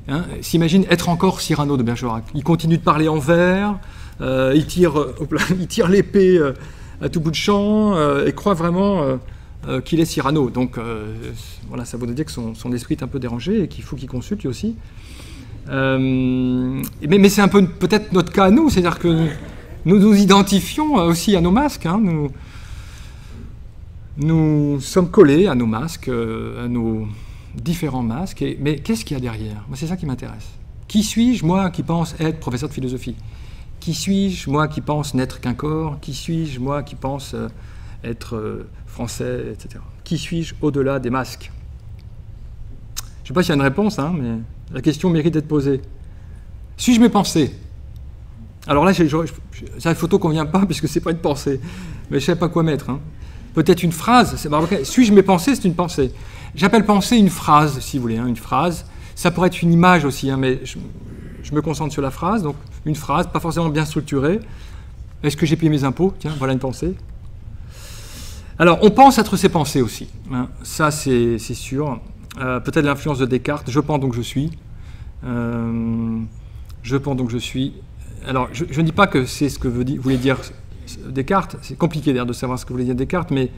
hein, s'imagine être encore Cyrano de Bergerac. Il continue de parler en vers, il tire l'épée à tout bout de champ et croit vraiment qu'il est Cyrano. Donc voilà, ça veut dire que son esprit est un peu dérangé et qu'il faut qu'il consulte lui aussi. Mais c'est un peu peut-être notre cas à nous, c'est-à-dire que nous nous identifions aussi à nos masques. Hein. Nous sommes collés à nos masques, à nos différents masques. Mais qu'est-ce qu'il y a derrière? Moi, c'est ça qui m'intéresse. Qui suis-je, moi, qui pense être professeur de philosophie? Qui suis-je, moi, qui pense n'être qu'un corps? Qui suis-je, moi, qui pense être français, etc. Qui suis-je au-delà des masques? Je ne sais pas s'il y a une réponse, hein, mais la question mérite d'être posée. Suis-je mes pensées? Alors là, c'est une photo qu'on ne vient pas, puisque ce n'est pas une pensée. Mais je ne sais pas quoi mettre. Hein. Peut-être une phrase. Suis-je mes pensées? C'est une pensée. J'appelle pensée une phrase, si vous voulez. Hein, une phrase. Ça pourrait être une image aussi, hein, mais je me concentre sur la phrase. Donc, une phrase, pas forcément bien structurée. Est-ce que j'ai payé mes impôts? Tiens, voilà une pensée. Alors, on pense être ses pensées aussi. Hein. Ça, c'est sûr. Peut-être l'influence de Descartes. Je pense donc je suis. Je pense donc je suis. Alors, je ne dis pas que c'est ce que voulait dire Descartes. C'est compliqué d'ailleurs de savoir ce que voulait dire Descartes, mais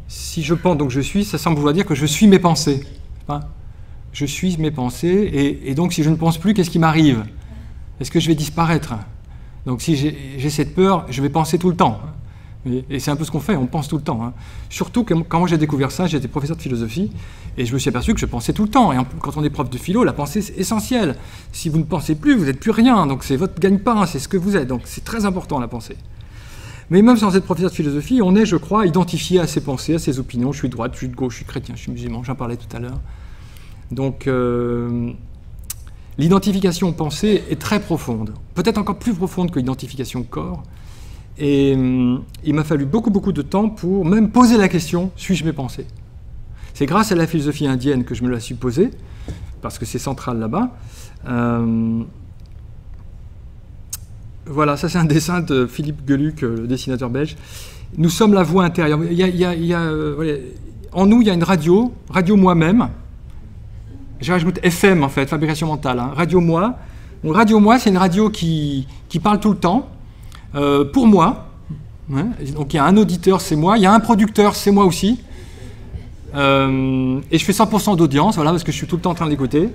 si je pense donc je suis, ça semble vouloir dire que je suis mes pensées. Hein. Je suis mes pensées, et donc si je ne pense plus, qu'est-ce qui m'arrive? Est-ce que je vais disparaître? Donc si j'ai cette peur, je vais penser tout le temps. Et c'est un peu ce qu'on fait, on pense tout le temps. Hein. Surtout que quand moi j'ai découvert ça, j'étais professeur de philosophie, et je me suis aperçu que je pensais tout le temps. Et quand on est prof de philo, la pensée c'est essentiel. Si vous ne pensez plus, vous n'êtes plus rien. Donc c'est votre gagne-pain, c'est ce que vous êtes. Donc c'est très important la pensée. Mais même sans être professeur de philosophie, on est, je crois, identifié à ses pensées, à ses opinions. Je suis de droite, je suis de gauche, je suis chrétien, je suis musulman, j'en parlais tout à l'heure. Donc l'identification aux pensées est très profonde. Peut-être encore plus profonde que l'identification au corps. Et il m'a fallu beaucoup de temps pour même poser la question, suis-je mes pensées? C'est grâce à la philosophie indienne que je me la suis posée, parce que c'est central là-bas. Voilà, ça c'est un dessin de Philippe Geluck, le dessinateur belge. Nous sommes la voix intérieure. En nous, il y a une radio moi-même. Je rajoute FM en fait, fabrication mentale. Hein. Radio moi. Donc, radio moi, c'est une radio qui parle tout le temps. Pour moi, hein, donc il y a un auditeur, c'est moi, il y a un producteur, c'est moi aussi, et je fais 100% d'audience, voilà, parce que je suis tout le temps en train d'écouter.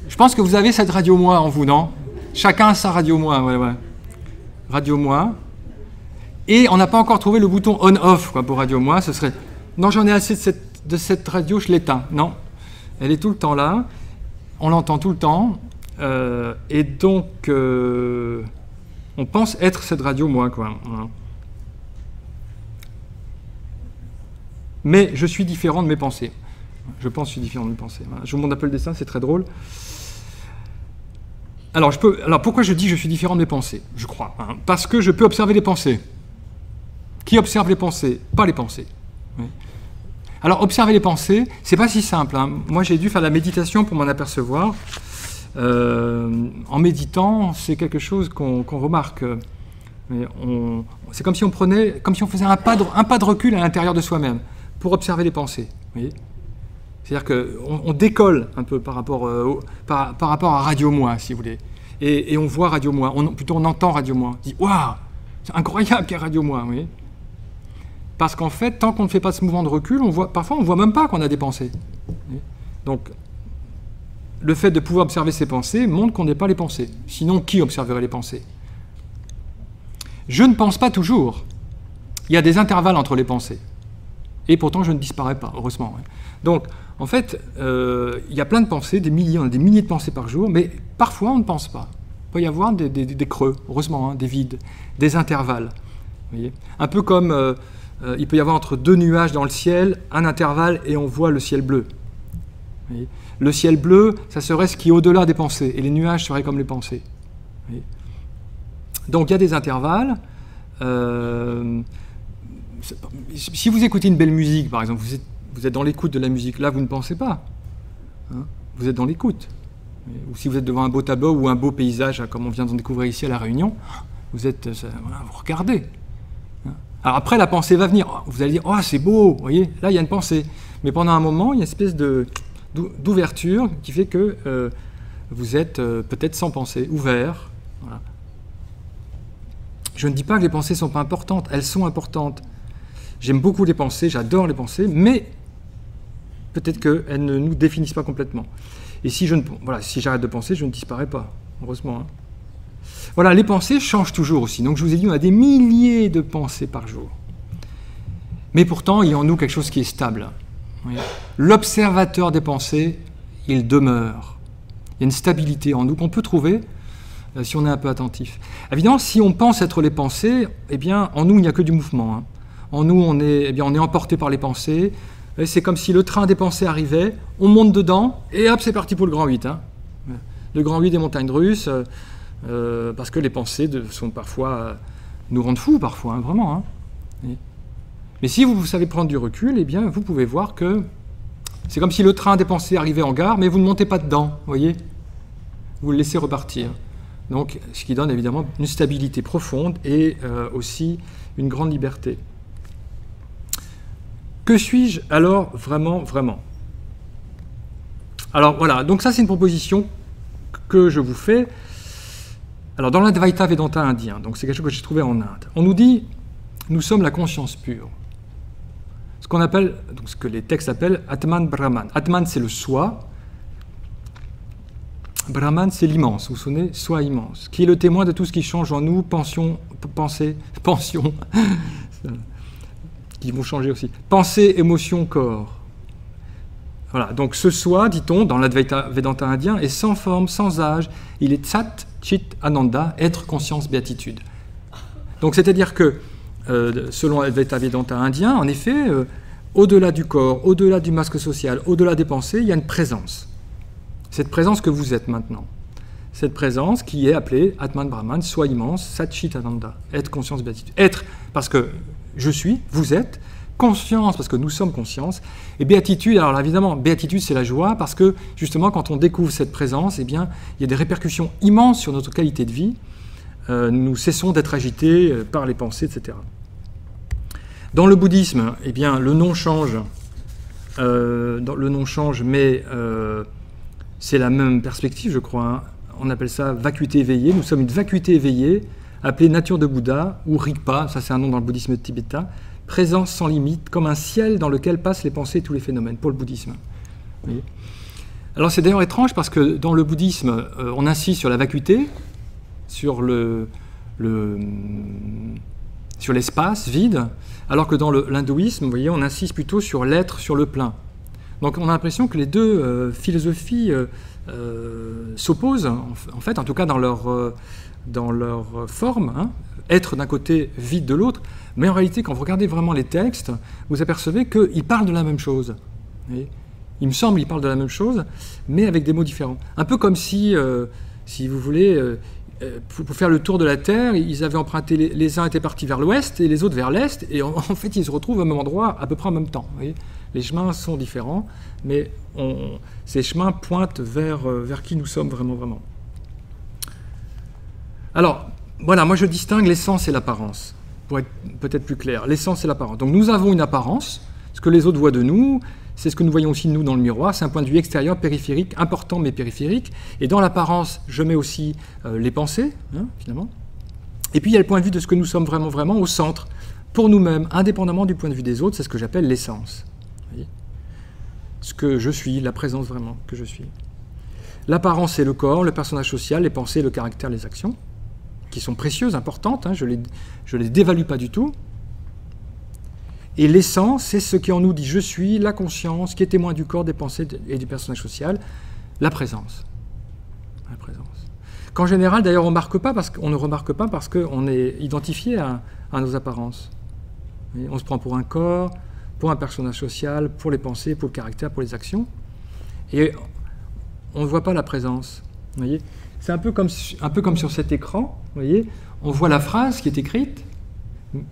Je pense que vous avez cette radio moi en vous, non? Chacun a sa radio moi, ouais. Radio moi. Et on n'a pas encore trouvé le bouton on-off pour radio moi, ce serait, non j'en ai assez de cette radio, je l'éteins. Non, elle est tout le temps là, on l'entend tout le temps, et donc... on pense être cette radio, moi, quoi. Mais je suis différent de mes pensées. Je pense que je suis différent de mes pensées. Voilà. Je vous montre un peu le dessin, c'est très drôle. Alors, pourquoi je dis que je suis différent de mes pensées? Je crois. Hein, parce que je peux observer les pensées. Qui observe les pensées? Pas les pensées. Oui. Alors, observer les pensées, c'est pas si simple. Hein. Moi, j'ai dû faire la méditation pour m'en apercevoir. En méditant, c'est quelque chose qu'on remarque. C'est comme si on faisait un pas de recul à l'intérieur de soi-même pour observer les pensées. C'est-à-dire qu'on décolle un peu par rapport à Radio Moi, si vous voulez. Et on voit Radio Moi, plutôt on entend Radio Moi. On dit « Waouh, c'est incroyable qu'il y a Radio Moi ». Oui. Parce qu'en fait, tant qu'on ne fait pas ce mouvement de recul, parfois on ne voit même pas qu'on a des pensées. Oui. Donc, le fait de pouvoir observer ses pensées montre qu'on n'est pas les pensées. Sinon, qui observerait les pensées? Je ne pense pas toujours. Il y a des intervalles entre les pensées. Et pourtant, je ne disparais pas, heureusement. Donc, en fait, il y a plein de pensées, on a des milliers de pensées par jour, mais parfois, on ne pense pas. Il peut y avoir des creux, heureusement, hein, des vides, des intervalles. Vous voyez, un peu comme il peut y avoir entre deux nuages dans le ciel, un intervalle, et on voit le ciel bleu. Vous voyez, le ciel bleu, ça serait ce qui est au-delà des pensées, et les nuages seraient comme les pensées. Donc il y a des intervalles. Si vous écoutez une belle musique, par exemple, vous êtes dans l'écoute de la musique, là vous ne pensez pas. Hein, vous êtes dans l'écoute. Ou si vous êtes devant un beau tableau ou un beau paysage, comme on vient d'en découvrir ici à La Réunion, vous regardez. Alors après, la pensée va venir. Vous allez dire, oh c'est beau, vous voyez, là il y a une pensée. Mais pendant un moment, il y a une espèce d'ouverture qui fait que vous êtes peut-être sans pensée, ouvert. Voilà. Je ne dis pas que les pensées ne sont pas importantes, elles sont importantes. J'aime beaucoup les pensées, j'adore les pensées, mais peut-être qu'elles ne nous définissent pas complètement. Et si j'arrête de penser, je ne disparais pas, heureusement. Hein. Voilà, les pensées changent toujours aussi. Donc je vous ai dit, on a des milliers de pensées par jour. Mais pourtant, il y a en nous quelque chose qui est stable. L'observateur des pensées, il demeure. Il y a une stabilité en nous qu'on peut trouver si on est un peu attentif. Évidemment, si on pense être les pensées, eh bien, en nous, il n'y a que du mouvement. Hein. En nous, on est emporté par les pensées. C'est comme si le train des pensées arrivait, on monte dedans, et hop, c'est parti pour le Grand 8. Hein. Le Grand 8 des montagnes russes, parce que les pensées sont parfois, nous rendent fous parfois, hein, vraiment. Hein. Mais si vous savez prendre du recul, eh bien, vous pouvez voir que c'est comme si le train des pensées arrivait en gare, mais vous ne montez pas dedans, vous voyez? Vous le laissez repartir. Donc, ce qui donne évidemment une stabilité profonde et aussi une grande liberté. Que suis-je alors vraiment, vraiment? Alors voilà, donc ça c'est une proposition que je vous fais. Alors dans l'Advaita Vedanta indien, donc c'est quelque chose que j'ai trouvé en Inde, on nous dit, nous sommes la conscience pure. Ce qu'on appelle, donc ce que les textes appellent Atman Brahman. Atman c'est le soi, Brahman c'est l'immense, vous vous souvenez, soi immense, qui est le témoin de tout ce qui change en nous, pensions, qui vont changer aussi, pensée, émotion, corps. Voilà, donc ce soi, dit-on, dans l'Advaita Vedanta indien, est sans forme, sans âge, il est Sat, Chit, Ananda, être, conscience, béatitude. Donc c'est-à-dire que, selon l'Advaita Vedanta indien, en effet, au-delà du corps, au-delà du masque social, au-delà des pensées, il y a une présence. Cette présence que vous êtes maintenant. Cette présence qui est appelée Atman Brahman, soi immense, Sat, Chit, Ananda, être, conscience, béatitude. Être, parce que je suis, vous êtes, conscience, parce que nous sommes conscience, et béatitude, alors là, évidemment, béatitude c'est la joie, parce que justement quand on découvre cette présence, eh bien, il y a des répercussions immenses sur notre qualité de vie, nous cessons d'être agités par les pensées, etc. Dans le bouddhisme, eh bien, le nom change, mais c'est la même perspective, je crois, hein. On appelle ça vacuité éveillée, nous sommes une vacuité éveillée, appelée nature de Bouddha, ou Rigpa, ça c'est un nom dans le bouddhisme tibétain, présence sans limite, comme un ciel dans lequel passent les pensées et tous les phénomènes, pour le bouddhisme. Vous voyez ? Alors c'est d'ailleurs étrange parce que dans le bouddhisme, on insiste sur la vacuité, sur l'espace vide, alors que dans l'hindouisme, vous voyez, on insiste plutôt sur l'être, sur le plein. Donc on a l'impression que les deux philosophies s'opposent, en fait, en tout cas dans leur forme, hein, être d'un côté, vide de l'autre, mais en réalité, quand vous regardez vraiment les textes, vous apercevez qu'ils parlent de la même chose. Il me semble qu'ils parlent de la même chose, mais avec des mots différents. Un peu comme si vous voulez, pour faire le tour de la Terre, ils avaient emprunté, les uns étaient partis vers l'ouest et les autres vers l'est, et en fait, ils se retrouvent au même endroit à peu près en même temps. Vous voyez, les chemins sont différents, mais ces chemins pointent vers qui nous sommes vraiment, vraiment. Alors, voilà, moi je distingue l'essence et l'apparence, pour être peut-être plus clair. L'essence et l'apparence. Donc nous avons une apparence, ce que les autres voient de nous, c'est ce que nous voyons aussi de nous dans le miroir, c'est un point de vue extérieur, périphérique, important mais périphérique. Et dans l'apparence, je mets aussi les pensées, hein, finalement. Et puis il y a le point de vue de ce que nous sommes vraiment, vraiment au centre, pour nous-mêmes, indépendamment du point de vue des autres, c'est ce que j'appelle l'essence. Vous voyez ? Ce que je suis, la présence vraiment que je suis. L'apparence, c'est le corps, le personnage social, les pensées, le caractère, les actions, qui sont précieuses, importantes, hein, je les dévalue pas du tout. Et l'essence, c'est ce qui en nous dit « je suis », la conscience, qui est témoin du corps, des pensées et du personnage social, la présence. La présence. Qu'en général, d'ailleurs, on ne remarque pas parce qu'on est identifié à nos apparences. Et on se prend pour un corps, pour un personnage social, pour les pensées, pour le caractère, pour les actions. Et on ne voit pas la présence. Vous voyez ? C'est un peu comme sur cet écran, vous voyez, on voit la phrase qui est écrite,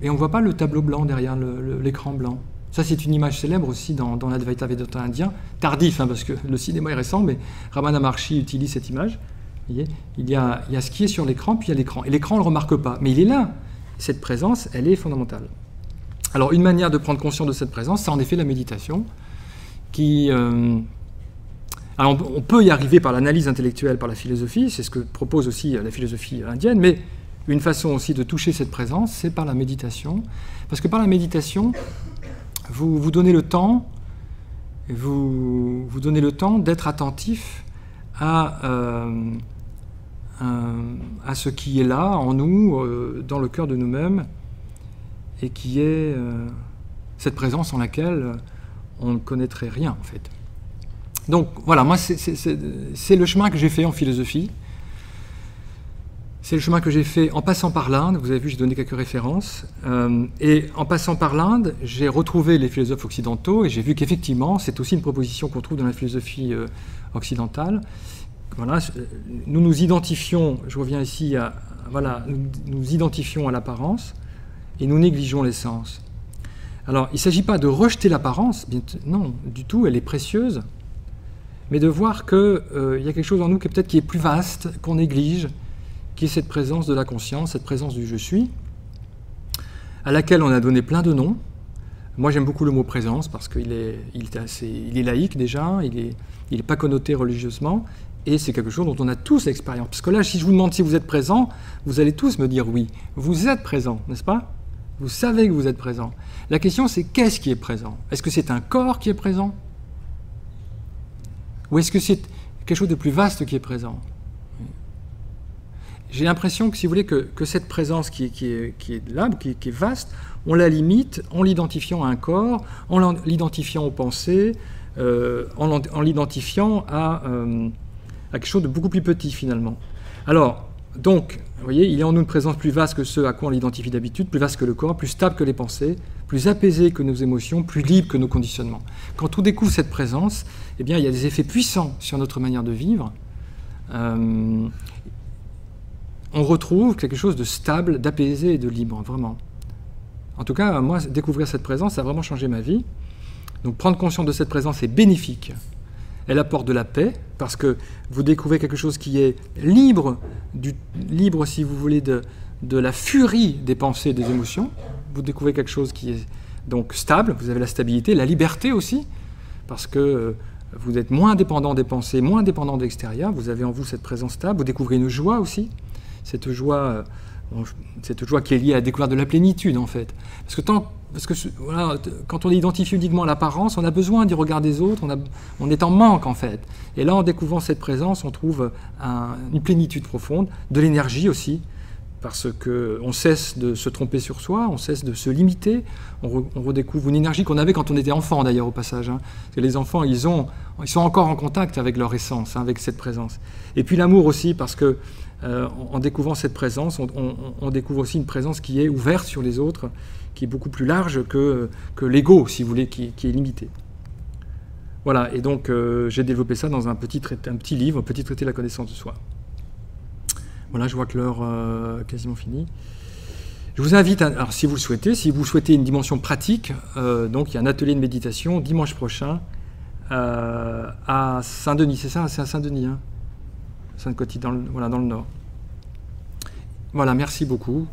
et on ne voit pas le tableau blanc derrière l'écran blanc. Ça, c'est une image célèbre aussi dans l'Advaita Vedanta indien, tardif, hein, parce que le cinéma est récent, mais Ramana Maharshi utilise cette image. Vous voyez, il y a ce qui est sur l'écran, puis il y a l'écran. Et l'écran, on ne le remarque pas, mais il est là. Cette présence, elle est fondamentale. Alors, une manière de prendre conscience de cette présence, c'est en effet la méditation, qui... Alors on peut y arriver par l'analyse intellectuelle, par la philosophie, c'est ce que propose aussi la philosophie indienne, mais une façon aussi de toucher cette présence, c'est par la méditation. Parce que par la méditation, vous donnez le temps, d'être attentif à ce qui est là, en nous, dans le cœur de nous-mêmes, et qui est cette présence en laquelle on ne connaîtrait rien, en fait. Donc voilà, moi c'est le chemin que j'ai fait en philosophie. C'est le chemin que j'ai fait en passant par l'Inde. Vous avez vu, j'ai donné quelques références. Et en passant par l'Inde, j'ai retrouvé les philosophes occidentaux et j'ai vu qu'effectivement, c'est aussi une proposition qu'on trouve dans la philosophie occidentale, voilà, nous nous identifions, je reviens ici à, voilà, nous identifions à l'apparence et nous négligeons l'essence. Alors, il ne s'agit pas de rejeter l'apparence, non, du tout, elle est précieuse, mais de voir qu'il y a quelque chose en nous qui est plus vaste, qu'on néglige, qui est cette présence de la conscience, cette présence du « je suis », à laquelle on a donné plein de noms. Moi, j'aime beaucoup le mot « présence » parce qu'il est laïque déjà, il n'est pas connoté religieusement, et c'est quelque chose dont on a tous l'expérience. Parce que là, si je vous demande si vous êtes présent, vous allez tous me dire oui. Vous êtes présent, n'est-ce pas? Vous savez que vous êtes présent. La question, c'est qu'est-ce qui est présent? Est-ce que c'est un corps qui est présent? Ou est-ce que c'est quelque chose de plus vaste qui est présent? J'ai l'impression que, si vous voulez, que cette présence qui est là, qui est vaste, on la limite en l'identifiant à un corps, en l'identifiant aux pensées, en l'identifiant à quelque chose de beaucoup plus petit, finalement. Alors, donc, vous voyez, il y a en nous une présence plus vaste que ce à quoi on l'identifie d'habitude, plus vaste que le corps, plus stable que les pensées, plus apaisée que nos émotions, plus libre que nos conditionnements. Quand on découvre cette présence, eh bien, il y a des effets puissants sur notre manière de vivre. On retrouve quelque chose de stable, d'apaisé et de libre, vraiment. En tout cas, moi, découvrir cette présence, ça a vraiment changé ma vie. Donc, prendre conscience de cette présence est bénéfique. Elle apporte de la paix, parce que vous découvrez quelque chose qui est libre, libre, si vous voulez, de la furie des pensées et des émotions. Vous découvrez quelque chose qui est donc stable, vous avez la stabilité, la liberté aussi, parce que vous êtes moins dépendant des pensées, moins dépendant de l'extérieur, vous avez en vous cette présence stable, vous découvrez une joie aussi, cette joie qui est liée à la découverte de la plénitude, en fait. Parce que voilà, quand on identifie uniquement l'apparence, on a besoin du regard des autres, on est en manque, en fait. Et là, en découvrant cette présence, on trouve une plénitude profonde, de l'énergie aussi, parce qu'on cesse de se tromper sur soi, on cesse de se limiter, on redécouvre une énergie qu'on avait quand on était enfant, d'ailleurs, au passage. Hein. Parce que les enfants, ils sont encore en contact avec leur essence, hein, avec cette présence. Et puis l'amour aussi, parce que en découvrant cette présence, on découvre aussi une présence qui est ouverte sur les autres, qui est beaucoup plus large que l'ego, si vous voulez, qui est limité. Voilà, et donc j'ai développé ça dans un petit livre, un petit traité de la connaissance de soi. Voilà, je vois que l'heure est quasiment finie. Je vous invite, alors si vous le souhaitez, une dimension pratique, donc il y a un atelier de méditation dimanche prochain à Saint-Denis, c'est ça? C'est à Saint-Denis, hein? Sainte-Coty, dans le nord. Voilà, merci beaucoup.